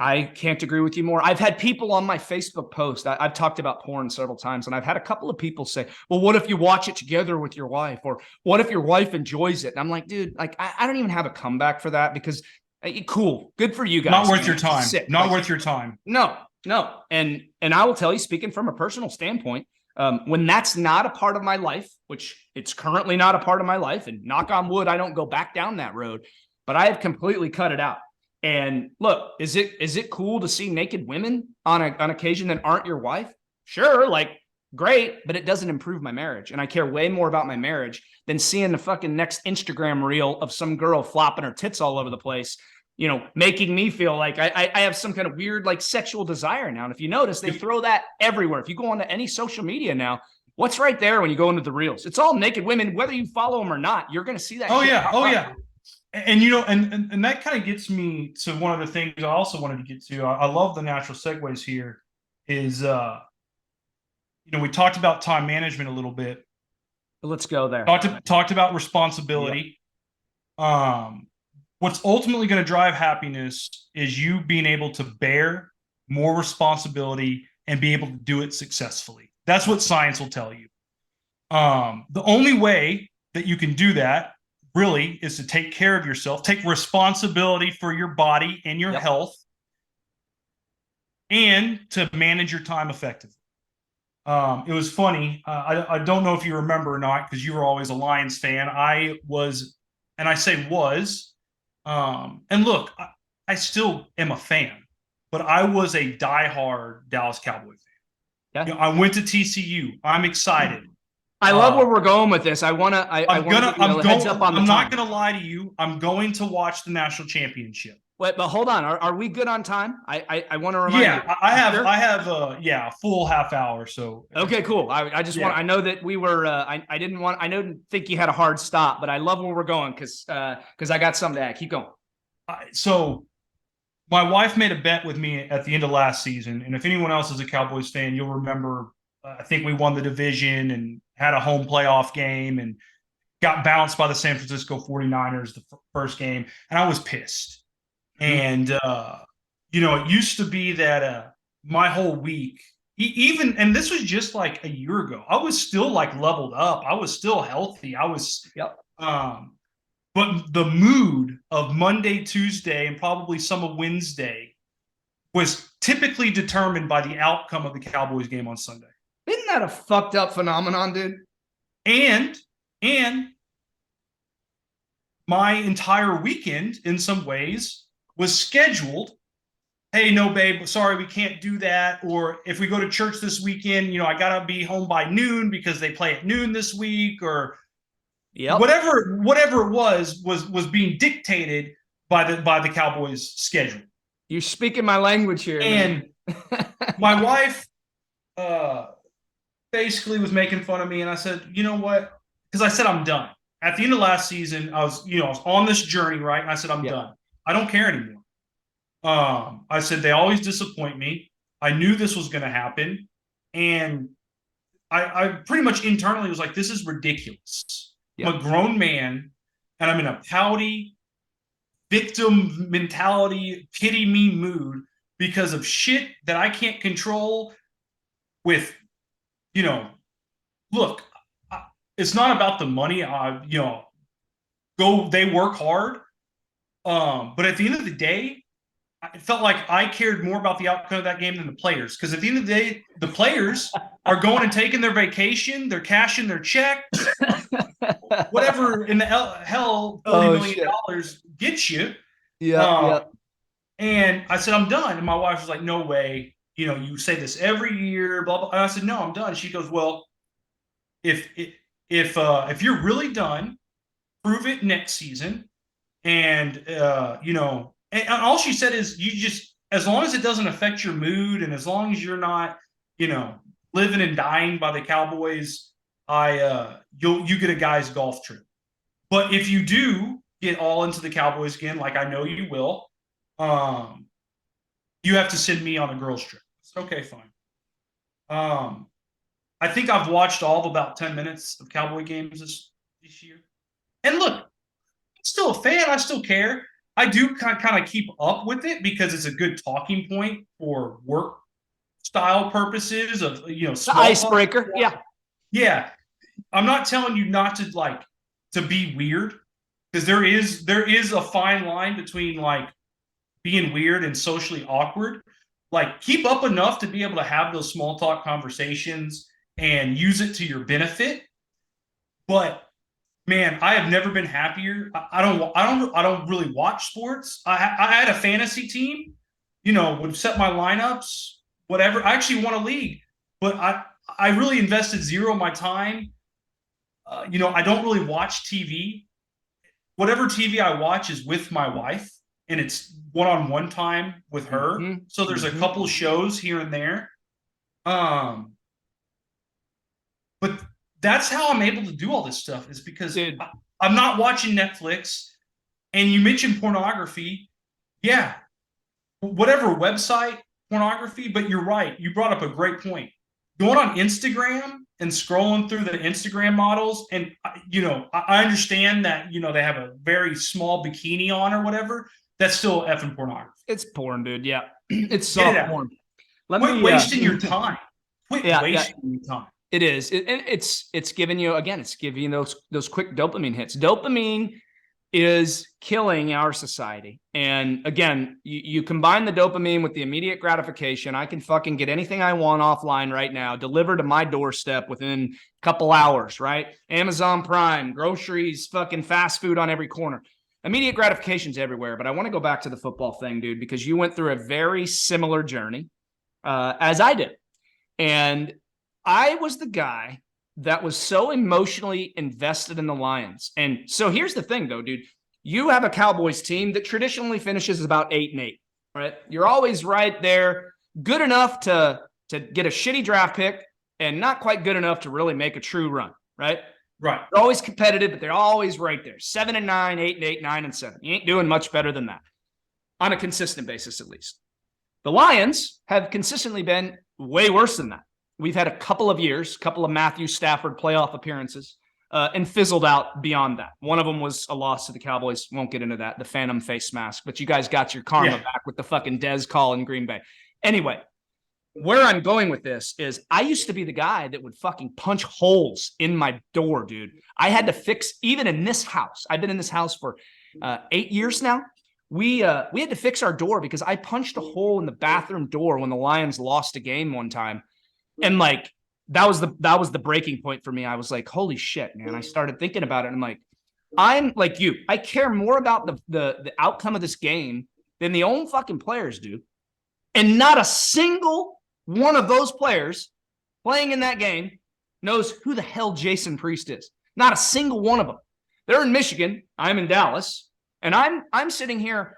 I can't agree with you more. I've had people on my Facebook post. I've talked about porn several times, and I've had a couple of people say, "Well, what if you watch it together with your wife, or what if your wife enjoys it?" And I'm like, dude, like I don't even have a comeback for that because cool, good for you guys. Not worth man. your time. Sick. Not like, worth your time. No, no, and I will tell you, speaking from a personal standpoint, when that's not a part of my life, which it's currently not a part of my life, and knock on wood, I don't go back down that road, but I have completely cut it out. And look, is it cool to see naked women on occasion that aren't your wife? Sure, like great, but it doesn't improve my marriage. And I care way more about my marriage than seeing the fucking next Instagram reel of some girl flopping her tits all over the place, making me feel like I have some kind of weird like sexual desire now. And if you notice, they throw that everywhere. If you go onto any social media now, what's right there when you go into the reels? It's all naked women, whether you follow them or not. You're going to see that. Oh yeah, oh yeah. And and that kind of gets me to one of the things I also wanted to get to. I love the natural segues here. Is we talked about time management a little bit. Let's go there. Talked about responsibility. Yeah. What's ultimately going to drive happiness is you being able to bear more responsibility and be able to do it successfully. That's what science will tell you. The only way that you can do that really is to take care of yourself, take responsibility for your body and your health, and to manage your time effectively. It was funny. I don't know if you remember or not, because you were always a Lions fan. I was, and I say was, and look, I still am a fan, but I was a diehard Dallas Cowboy fan. Yeah. I went to TCU. I'm excited. I love where we're going with this. I want to. I'm not gonna lie to you. I'm going to watch the national championship. Wait, but hold on. Are we good on time? I want to remind you. Yeah, I have a full half hour. So okay, cool. I just want. I know that we were. I didn't think you had a hard stop, but I love where we're going because I got something to add. Keep going. So my wife made a bet with me at the end of last season, and if anyone else is a Cowboys fan, you'll remember. I think we won the division and had a home playoff game and got bounced by the San Francisco 49ers the first game. And I was pissed. And, it used to be that my whole week, and this was just like a year ago, I was still like leveled up. I was still healthy. But the mood of Monday, Tuesday, and probably some of Wednesday was typically determined by the outcome of the Cowboys game on Sunday. Isn't that a fucked up phenomenon, dude? And my entire weekend, in some ways, was scheduled. Hey, no, babe, sorry, we can't do that. Or if we go to church this weekend, I gotta be home by noon because they play at noon this week, or whatever it was being dictated by the Cowboys' schedule. You're speaking my language here, and my wife basically was making fun of me, and I said, you know what? Because I said I'm done. At the end of last season, I was on this journey, right? And I said I'm done. I don't care anymore. I said they always disappoint me. I knew this was going to happen, and I pretty much internally was like, this is ridiculous. I'm a grown man, and I'm in a pouty, victim mentality, pity me mood because of shit that I can't control. With look, it's not about the money. They work hard. But at the end of the day, it felt like I cared more about the outcome of that game than the players. Because at the end of the day, the players are going and taking their vacation. They're cashing their check. Whatever in the hell, $40 million gets you. Yeah. And I said, I'm done. And my wife was like, no way. You say this every year, blah, blah. And I said, no, I'm done. She goes, well, if you're really done, prove it next season. And, and all she said is you just, as long as it doesn't affect your mood and as long as you're not, living and dying by the Cowboys, you get a guy's golf trip. But if you do, get all into the Cowboys again, like I know you will, you have to send me on a girls trip. Okay, fine. I think I've watched all of about 10 minutes of Cowboy games this year. And look, I'm still a fan. I still care. I do kind of keep up with it because it's a good talking point for work style purposes of, small icebreaker. talk. Yeah. Yeah. I'm not telling you not to be weird, because there is a fine line between like being weird and socially awkward. Like, keep up enough to be able to have those small talk conversations and use it to your benefit. But man, I have never been happier. I don't really watch sports. I had a fantasy team, would set my lineups, whatever. I actually won a league, but I really invested zero of my time. I don't really watch TV. Whatever TV I watch is with my wife, and it's one-on-one time with her. Mm-hmm. So there's a couple of shows here and there. But that's how I'm able to do all this stuff, is because I'm not watching Netflix. And you mentioned pornography. Yeah, whatever website pornography, but you're right. You brought up a great point. Going on Instagram and scrolling through the Instagram models, and I understand that they have a very small bikini on or whatever. That's still effing pornography. It's porn, dude. Yeah, it's soft porn. Quit wasting your time. Quit wasting your time. It is. It's giving you, again, it's giving you those quick dopamine hits. Dopamine is killing our society. And again, you combine the dopamine with the immediate gratification. I can fucking get anything I want offline right now, delivered to my doorstep within a couple hours, right? Amazon Prime, groceries, fucking fast food on every corner. Immediate gratification's everywhere. But I want to go back to the football thing, dude, because you went through a very similar journey as I did. And I was the guy that was so emotionally invested in the Lions. And so here's the thing, though, dude. You have a Cowboys team that traditionally finishes about 8-8, right? You're always right there, good enough to get a shitty draft pick and not quite good enough to really make a true run, right? Right. They're always competitive, but they're always right there. 7-9, 8-8, 9-7. You ain't doing much better than that on a consistent basis, at least. The Lions have consistently been way worse than that. We've had a couple of years, couple of Matthew Stafford playoff appearances, and fizzled out beyond that. One of them was a loss to the Cowboys. Won't get into that, the Phantom face mask. But you guys got your karma back with the fucking Dez call in Green Bay. Anyway, where I'm going with this is I used to be the guy that would fucking punch holes in my door, dude. I had to fix, even in this house. I've been in this house for 8 years now. We had to fix our door because I punched a hole in the bathroom door when the Lions lost a game one time. And like, that was the breaking point for me. I was like, holy shit, man. I started thinking about it. And I'm like you. I care more about the outcome of this game than the own fucking players do. And not a single one of those players playing in that game knows who the hell Jason Priest is. Not a single one of them. They're in Michigan. I'm in Dallas. And I'm sitting here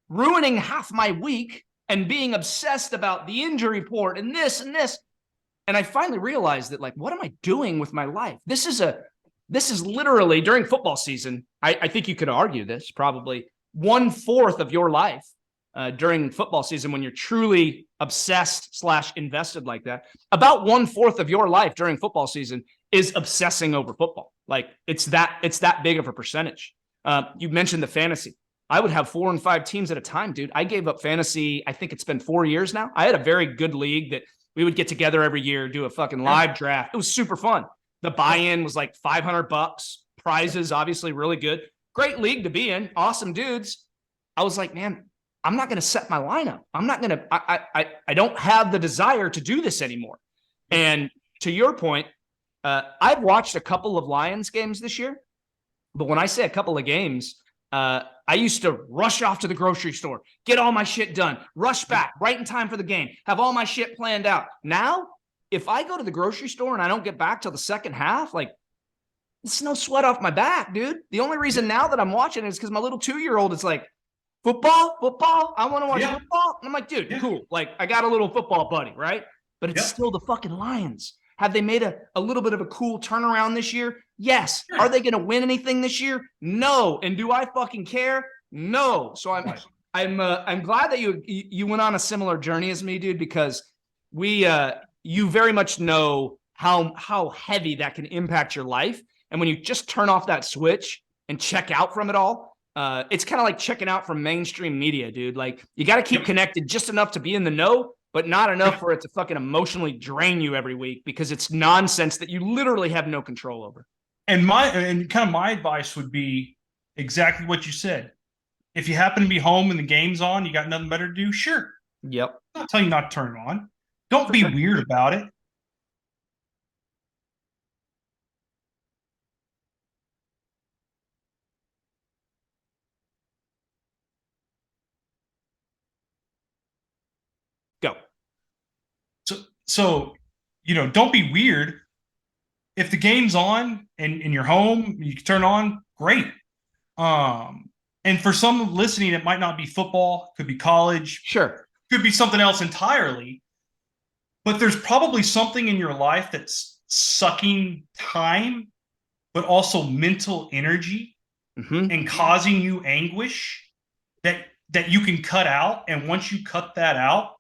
ruining half my week and being obsessed about the injury report and this and this. And I finally realized that, like, what am I doing with my life? This is literally, during football season, I think you could argue this, probably 1/4 of your life during football season, when you're truly obsessed / invested like that. About 1/4 of your life during football season is obsessing over football. Like, it's that big of a percentage. You mentioned the fantasy. I would have 4 and 5 teams at a time, dude. I gave up fantasy. I think it's been 4 years now. I had a very good league that we would get together every year, do a fucking live draft. It was super fun. The buy-in was like $500. Prizes, obviously, really good. Great league to be in. Awesome dudes. I was like, man, I'm not going to set my lineup. I'm not going to, I don't have the desire to do this anymore. And to your point, I've watched a couple of Lions games this year. But when I say a couple of games, I used to rush off to the grocery store, get all my shit done, rush back right in time for the game, have all my shit planned out. Now, if I go to the grocery store and I don't get back till the second half, like, it's no sweat off my back, dude. The only reason now that I'm watching it is because my little 2-year-old is like, football, I want to watch football. And I'm like, dude, cool. Like, I got a little football buddy, right? But it's still the fucking Lions. Have they made a little bit of a cool turnaround this year? Yes. Are they going to win anything this year? No. And do I fucking care? No. So I'm glad that you went on a similar journey as me, dude, because you very much know how heavy that can impact your life. And when you just turn off that switch and check out from it all, it's kind of like checking out from mainstream media, dude. Like, you got to keep connected just enough to be in the know, but not enough for it to fucking emotionally drain you every week, because it's nonsense that you literally have no control over. And kind of my advice would be exactly what you said. If you happen to be home and the game's on, you got nothing better to do, sure. Yep. I'm not telling you not to turn it on. Don't be weird about it. Go. So, don't be weird. If the game's on and you're home, you can turn on, great. And for some listening, it might not be football, could be college. Sure. Could be something else entirely. But there's probably something in your life that's sucking time, but also mental energy and causing you anguish that you can cut out. And once you cut that out,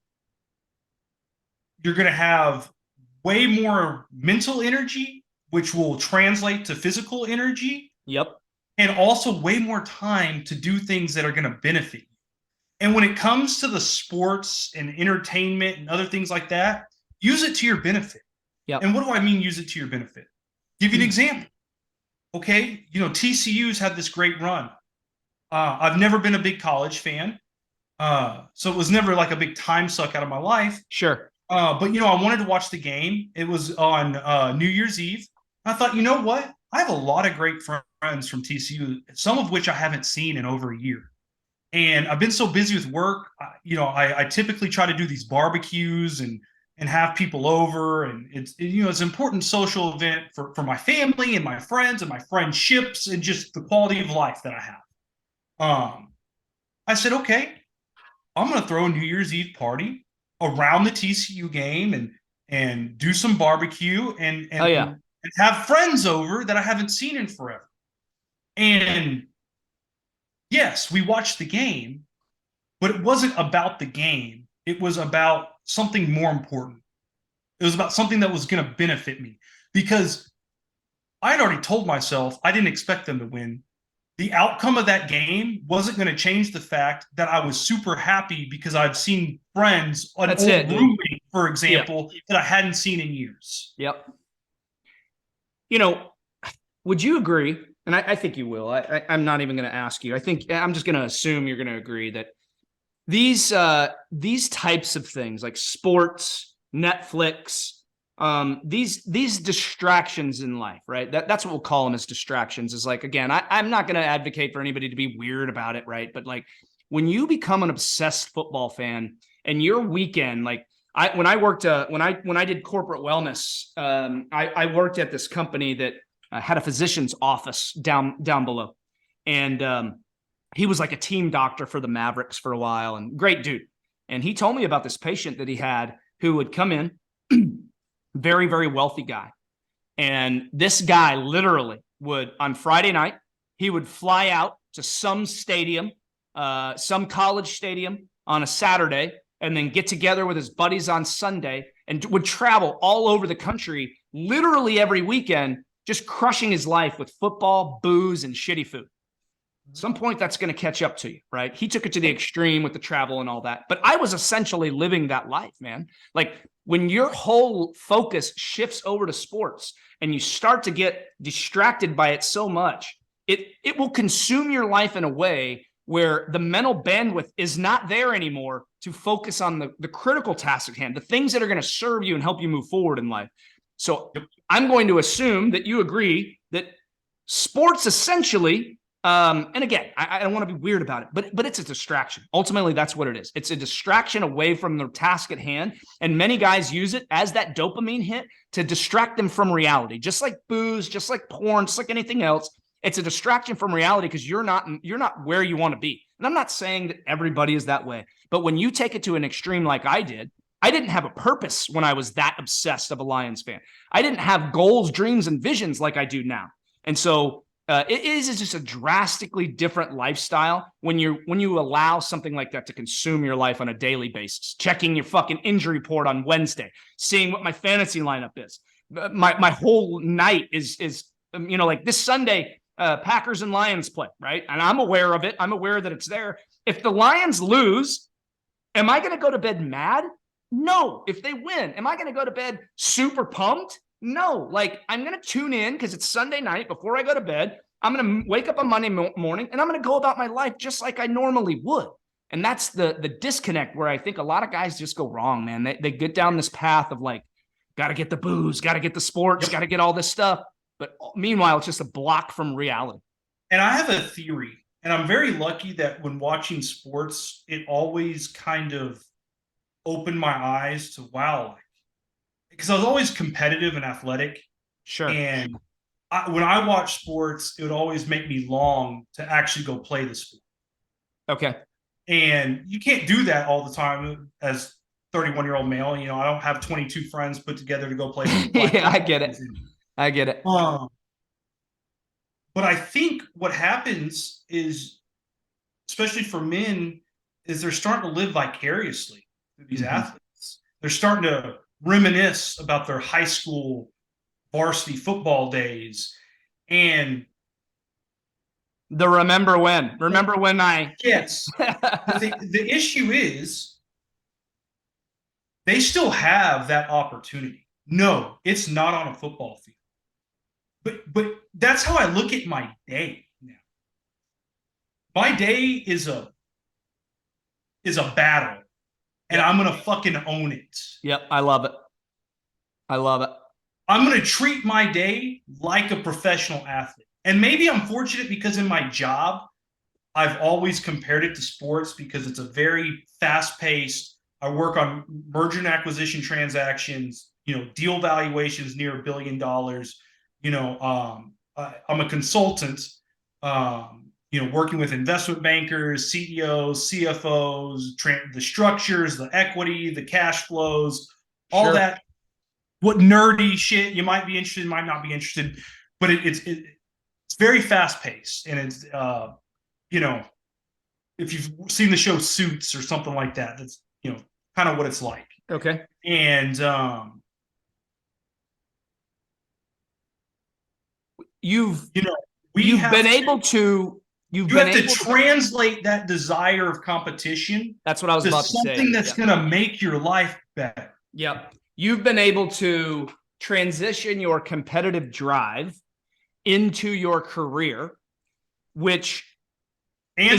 you're going to have way more mental energy, which will translate to physical energy. Yep. And also way more time to do things that are going to benefit you. And when it comes to the sports and entertainment and other things like that, use it to your benefit. Yep. And what do I mean, use it to your benefit? Give you an example. Okay, TCU's had this great run. I've never been a big college fan. So it was never like a big time suck out of my life. Sure. But I wanted to watch the game. It was on New Year's Eve. I thought, you know what? I have a lot of great friends from TCU, some of which I haven't seen in over a year. And I've been so busy with work. I typically try to do these barbecues and have people over. And it's an important social event for my family and my friends and my friendships and just the quality of life that I have. I said, okay, I'm going to throw a New Year's Eve party around the TCU game and do some barbecue and have friends over that I haven't seen in forever. And yes, we watched the game, but it wasn't about the game. It was about something more important. It was about something that was going to benefit me, because I had already told myself I didn't expect them to win. The outcome of that game wasn't going to change the fact that I was super happy because I've seen friends, an old roommate, for example, that I hadn't seen in years. Yep. Would you agree? And I think you will. I'm not even going to ask you. I think I'm just going to assume you're going to agree that these types of things like sports, Netflix, these distractions in life, right? That's what we'll call them, as distractions. Is like, again, I'm not going to advocate for anybody to be weird about it, right? But like, when you become an obsessed football fan and your weekend, like when I did corporate wellness, I worked at this company that had a physician's office down below, and he was like a team doctor for the Mavericks for a while, and great dude. And he told me about this patient that he had who would come in, very, very wealthy guy. And this guy literally would, on Friday night, he would fly out to some stadium, some college stadium on a Saturday, and then get together with his buddies on Sunday, and would travel all over the country literally every weekend, just crushing his life with football, booze, and shitty food. At some point, that's going to catch up to you, right? He took it to the extreme with the travel and all that. But I was essentially living that life, man. Like, when your whole focus shifts over to sports and you start to get distracted by it so much, it will consume your life in a way where the mental bandwidth is not there anymore to focus on the critical tasks at hand, the things that are going to serve you and help you move forward in life. So I'm going to assume that you agree that sports essentially, and again, I don't want to be weird about it, but it's a distraction. Ultimately, that's what it is. It's a distraction away from the task at hand. And many guys use it as that dopamine hit to distract them from reality, just like booze, just like porn, just like anything else. It's a distraction from reality because you're not where you want to be. And I'm not saying that everybody is that way, but when you take it to an extreme like I did, I didn't have a purpose when I was that obsessed of a Lions fan. I didn't have goals, dreams, and visions like I do now. And so it is just a drastically different lifestyle when you allow something like that to consume your life on a daily basis. Checking your fucking injury report on Wednesday, seeing what my fantasy lineup is. My whole night is like this Sunday, Packers and Lions play, right? And I'm aware of it. I'm aware that it's there. If the Lions lose, am I going to go to bed mad? No. If they win, am I going to go to bed super pumped? No. Like, I'm going to tune in because it's Sunday night before I go to bed. I'm going to wake up on Monday morning and I'm going to go about my life just like I normally would. And that's the disconnect where I think a lot of guys just go wrong, man. They get down this path of like, got to get the booze, got to get the sports, got to get all this stuff. But meanwhile, it's just a block from reality. And I have a theory, and I'm very lucky that when watching sports, it always kind of opened my eyes to, wow, because I was always competitive and athletic. Sure. And when I watch sports, it would always make me long to actually go play the sport. Okay. And you can't do that all the time as 31-year-old male. I don't have 22 friends put together to go play. Yeah, I get it. I get it. But I think what happens is, especially for men, is they're starting to live vicariously through these athletes. They're starting to reminisce about their high school varsity football days. And remember when I. Yes. the issue is they still have that opportunity. No, it's not on a football field. But that's how I look at my day now. My day is a battle, and I'm gonna fucking own it. Yep, I love it. I love it. I'm gonna treat my day like a professional athlete. And maybe I'm fortunate because in my job, I've always compared it to sports because it's a very fast-paced. I work on merger and acquisition transactions, deal valuations near $1 billion. I'm a consultant, working with investment bankers, CEOs, CFOs, the structures, the equity, the cash flows, all that. What nerdy shit you might be interested in, might not be interested, but it's very fast paced, and it's if you've seen the show Suits or something like that, that's kind of what it's like. Okay, and you've been able to translate that desire of competition. That's what I was about to say. Something that's going to make your life better. Yep. You've been able to transition your competitive drive into your career, and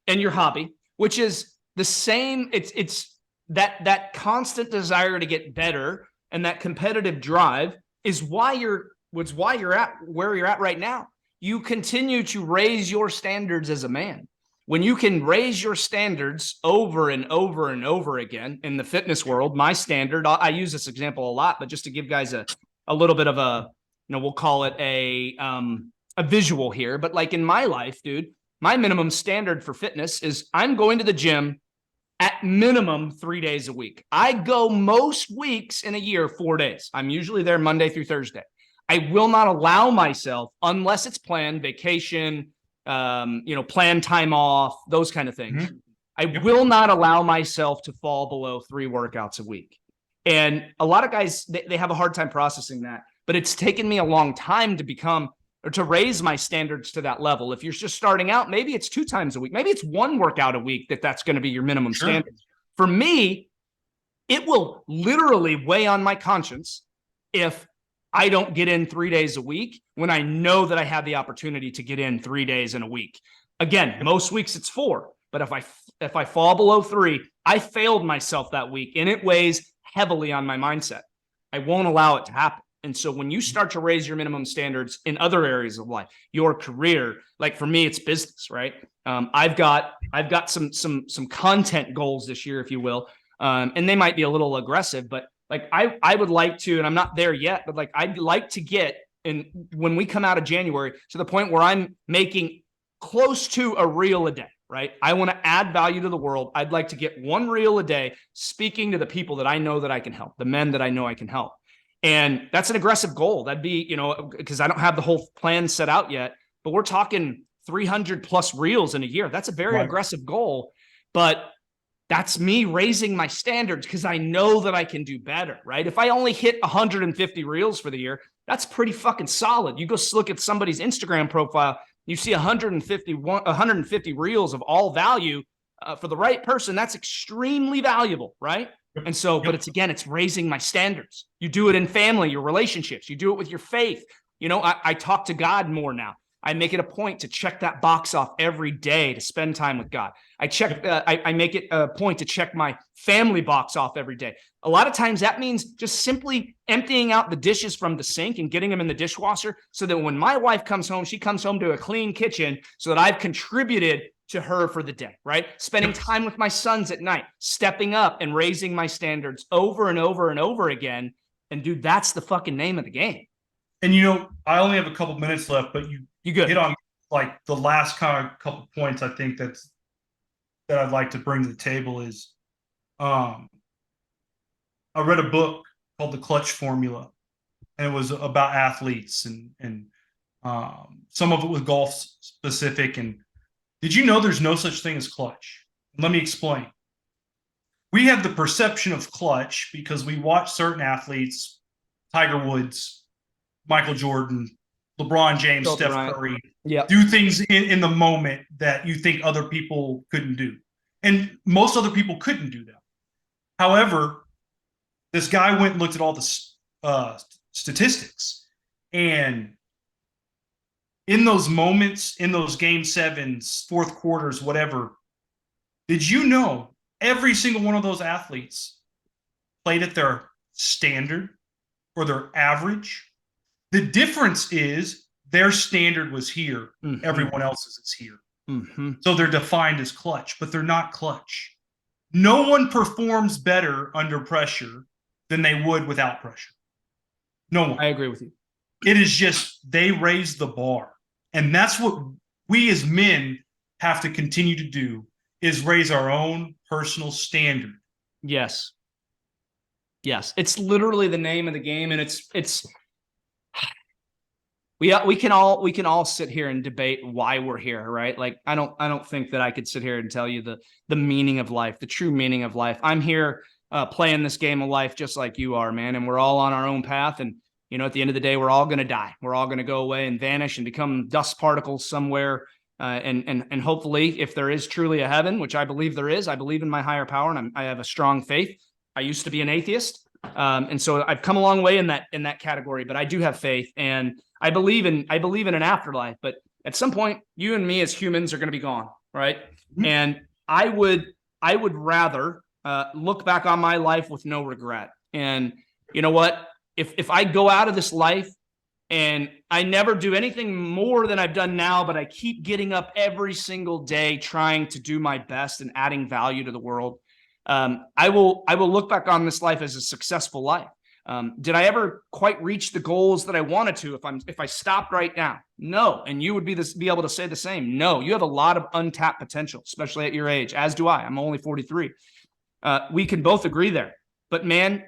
your hobby, which is the same. It's that constant desire to get better and that competitive drive is why you're at where you're at right now. You continue to raise your standards as a man. When you can raise your standards over and over and over again in the fitness world, my standard, I use this example a lot, but just to give guys a little bit of a, we'll call it a visual here. But like in my life, dude, my minimum standard for fitness is I'm going to the gym at minimum 3 days a week. I go most weeks in a year, 4 days. I'm usually there Monday through Thursday. I will not allow myself, unless it's planned, vacation, planned time off, those kind of things. I will not allow myself to fall below 3 workouts a week. And a lot of guys, they have a hard time processing that, but it's taken me a long time to raise my standards to that level. If you're just starting out, maybe it's 2 times a week, maybe it's 1 workout a week that's going to be your minimum standard. For me, it will literally weigh on my conscience if I don't get in 3 days a week when I know that I have the opportunity to get in 3 days in a week. Again, most weeks it's 4, but if I fall below 3, I failed myself that week, and it weighs heavily on my mindset. I won't allow it to happen. And so when you start to raise your minimum standards in other areas of life, your career, like for me, it's business, right? I've got some content goals this year, if you will, and they might be a little aggressive, but like I would like to, and I'm not there yet, but like I'd like to get, and when we come out of January, to the point where I'm making close to a reel a day. right? I want to add value to the world. I'd like to get one reel a day speaking to the people that I know that I can help, the men that I know I can help. And that's an aggressive goal. That'd be, because I don't have the whole plan set out yet, but we're talking 300 plus reels in a year. That's a very aggressive goal, but that's me raising my standards because I know that I can do better, right? If I only hit 150 reels for the year, that's pretty fucking solid. You go look at somebody's Instagram profile, you see 150 reels of all value. For the right person, that's extremely valuable, right? And so, but it's raising my standards. You do it in family, your relationships, you do it with your faith. I talk to God more now. I make it a point to check that box off every day to spend time with God. I make it a point to check my family box off every day. A lot of times that means just simply emptying out the dishes from the sink and getting them in the dishwasher so that when my wife comes home, she comes home to a clean kitchen so that I've contributed to her for the day, right? Spending time with my sons at night, stepping up and raising my standards over and over and over again. And dude, that's the fucking name of the game. And I only have a couple minutes left, but you hit on like the last kind of couple points I think that I'd like to bring to the table is I read a book called The Clutch Formula, and it was about athletes and some of it was golf specific. And did you know there's no such thing as clutch? Let me explain. We have the perception of clutch because we watch certain athletes, Tiger Woods, Michael Jordan, LeBron James, Steph Curry, do things in the moment that you think other people couldn't do. And most other people couldn't do that. However, this guy went and looked at all the statistics. And in those moments, in those game sevens, fourth quarters, whatever, did you know every single one of those athletes played at their standard or their average? The difference is their standard was here. Everyone else's is here. So they're defined as clutch, but they're not clutch. No one performs better under pressure than they would without pressure. No one. I agree with you. It is just they raise the bar. And that's what we as men have to continue to do, is raise our own personal standard. Yes. It's literally the name of the game. And it's we can all sit here and debate why we're here, right? Like I don't think that I could sit here and tell you the meaning of life, the true meaning of life. I'm here playing this game of life just like you are, man, and we're all on our own path. And at the end of the day, we're all going to die. We're all going to go away and vanish and become dust particles somewhere. And hopefully, if there is truly a heaven, which I believe there is, I believe in my higher power, and I have a strong faith. I used to be an atheist, and so I've come a long way in that category. But I do have faith, and I believe in an afterlife. But at some point, you and me as humans are going to be gone, right? And I would rather look back on my life with no regret. And you know what? If I go out of this life and I never do anything more than I've done now, but I keep getting up every single day trying to do my best and adding value to the world, I will look back on this life as a successful life. Did I ever quite reach the goals that I wanted to if I stopped right now? No. And you would be able to say the same. No, you have a lot of untapped potential, especially at your age, as do I. I'm only 43. We can both agree there. But man,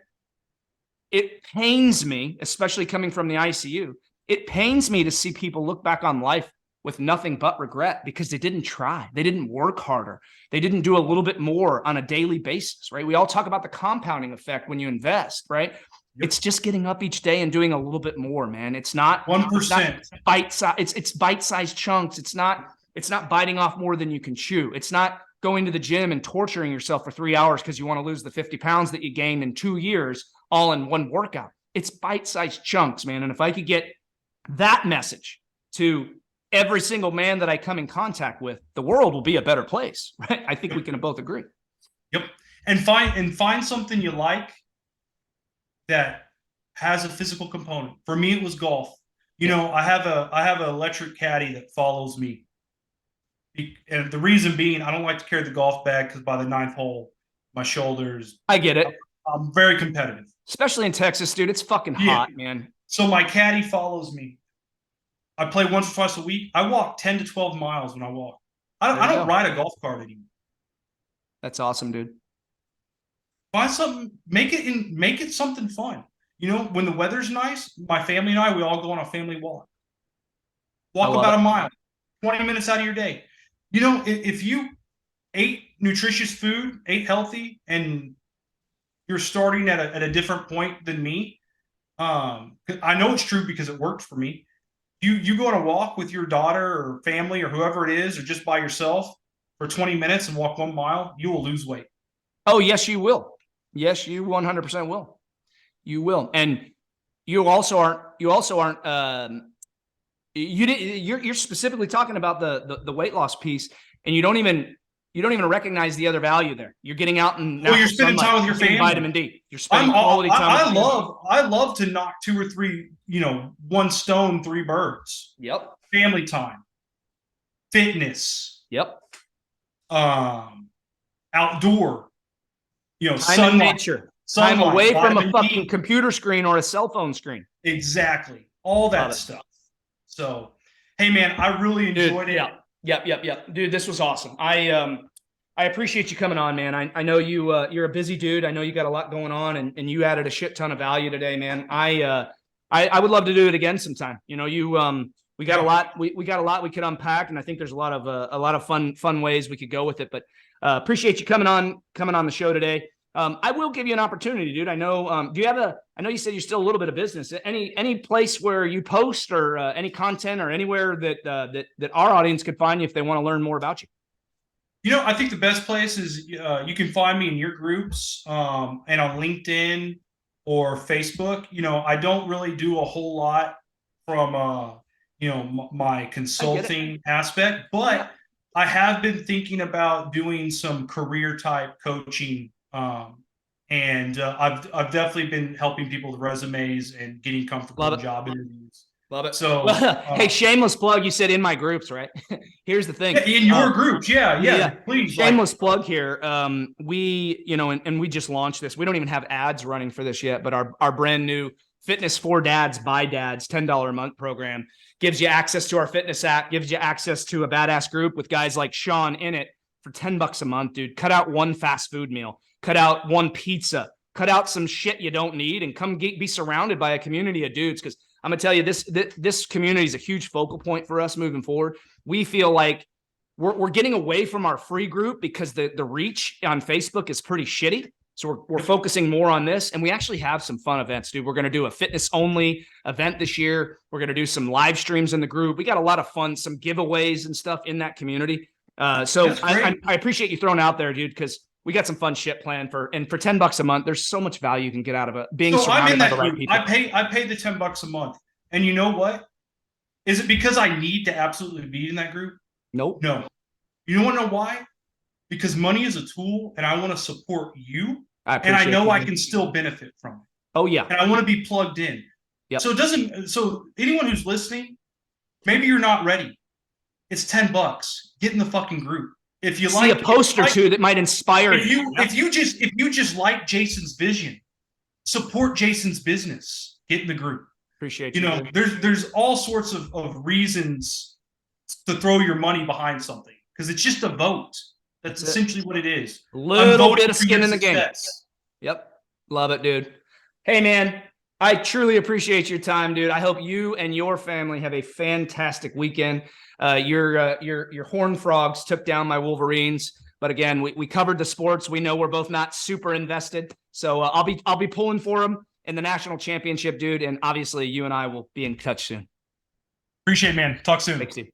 it pains me, especially coming from the ICU, it pains me to see people look back on life with nothing but regret because they didn't try. They didn't work harder. They didn't do a little bit more on a daily basis, right? We all talk about the compounding effect when you invest, right? Yep. It's just getting up each day and doing a little bit more, man. It's not 1%. It's bite-sized chunks. It's not biting off more than you can chew. It's not going to the gym and torturing yourself for 3 hours because you want to lose the 50 pounds that you gained in 2 years all in one workout. It's bite-sized chunks, man. And if I could get that message to every single man that I come in contact with, the world will be a better place, right? I think we can both agree. Yep. And find something you like that has a physical component. For me, it was golf. I have an electric caddy that follows me. And the reason being, I don't like to carry the golf bag because by the 9th hole, my shoulders. I get it. I'm very competitive. Especially in Texas, dude. It's fucking hot, man. So my caddy follows me. I play once or twice a week. I walk 10 to 12 miles when I walk. I don't ride a golf cart anymore. That's awesome, dude. Find something, make it something fun. You know, when the weather's nice, my family and I, we all go on a family walk. Walk about a mile, 20 minutes out of your day. You know, if you ate nutritious food, ate healthy, and you're starting at a different point than me, I know it's true because it worked for me. You go on a walk with your daughter or family or whoever it is, or just by yourself for 20 minutes and walk 1 mile, you will lose weight. Oh, yes, you will. Yes, you 100% will. You will. And you also aren't, you're specifically talking about the weight loss piece, and you don't even recognize the other value there. You're getting out and you're spending time with your family. Vitamin D. You're spending quality time. I love to knock 2 or 3, 1 stone, 3 birds. Yep. Family time, fitness. Yep. Outdoor. Time sunlight, in nature. sunlight, time away from a fucking D. computer screen or a cell phone screen. Exactly. All that stuff. So, hey man, I really enjoyed it. Yep. Dude, this was awesome. I appreciate you coming on, man. I know you're a busy dude. I know you got a lot going on, and you added a shit ton of value today, man. I would love to do it again sometime. We got a lot we got a lot we could unpack, and I think there's a lot of fun ways we could go with it. But appreciate you coming on the show today. I will give you an opportunity, dude. I know. I know you said you're still a little bit of business. Any place where you post or any content or anywhere that our audience could find you if they want to learn more about you? I think the best place is you can find me in your groups and on LinkedIn or Facebook. I don't really do a whole lot from my consulting aspect, but I have been thinking about doing some career type coaching. And I've definitely been helping people with resumes and getting comfortable in job interviews. Love it. So, hey, shameless plug. You said in my groups, right? Here's the thing. In your groups, yeah. Please, shameless plug here. We, and we just launched this. We don't even have ads running for this yet, but our brand new Fitness for Dads by Dads $10 a month program gives you access to our fitness app, gives you access to a badass group with guys like Sean in it for $10 a month, dude. Cut out 1 fast food meal. Cut out 1 pizza, cut out some shit you don't need, and come be surrounded by a community of dudes. Because I'm going to tell you, this community is a huge focal point for us moving forward. We feel like we're getting away from our free group because the reach on Facebook is pretty shitty. So we're focusing more on this, and we actually have some fun events, dude. We're going to do a fitness only event this year. We're going to do some live streams in the group. We got a lot of fun, some giveaways and stuff in that community. So I appreciate you throwing out there, dude, because we got some fun shit planned for $10 a month. There's so much value you can get out of it. Being surrounded by the right people. I pay the $10 a month. And you know what? Is it because I need to absolutely be in that group? Nope. No. You want to know why? Because money is a tool, and I want to support you. And I know I can still benefit from it. Oh yeah. And I want to be plugged in. Yep. So anyone who's listening, maybe you're not ready. It's $10. Get in the fucking group. If you see a post or two that might inspire you. If you just like Jason's vision, support Jason's business. Get in the group. Appreciate you. There's all sorts of reasons to throw your money behind something, because it's just a vote. That's essentially what it is. A little bit of skin in the game. Yep. Love it, dude. Hey, man, I truly appreciate your time, dude. I hope you and your family have a fantastic weekend. Your Horned Frogs took down my Wolverines, but again, we covered the sports. We know we're both not super invested, so I'll be pulling for them in the national championship, dude. And obviously, you and I will be in touch soon. Appreciate it, man. Talk soon. Thanks, Steve.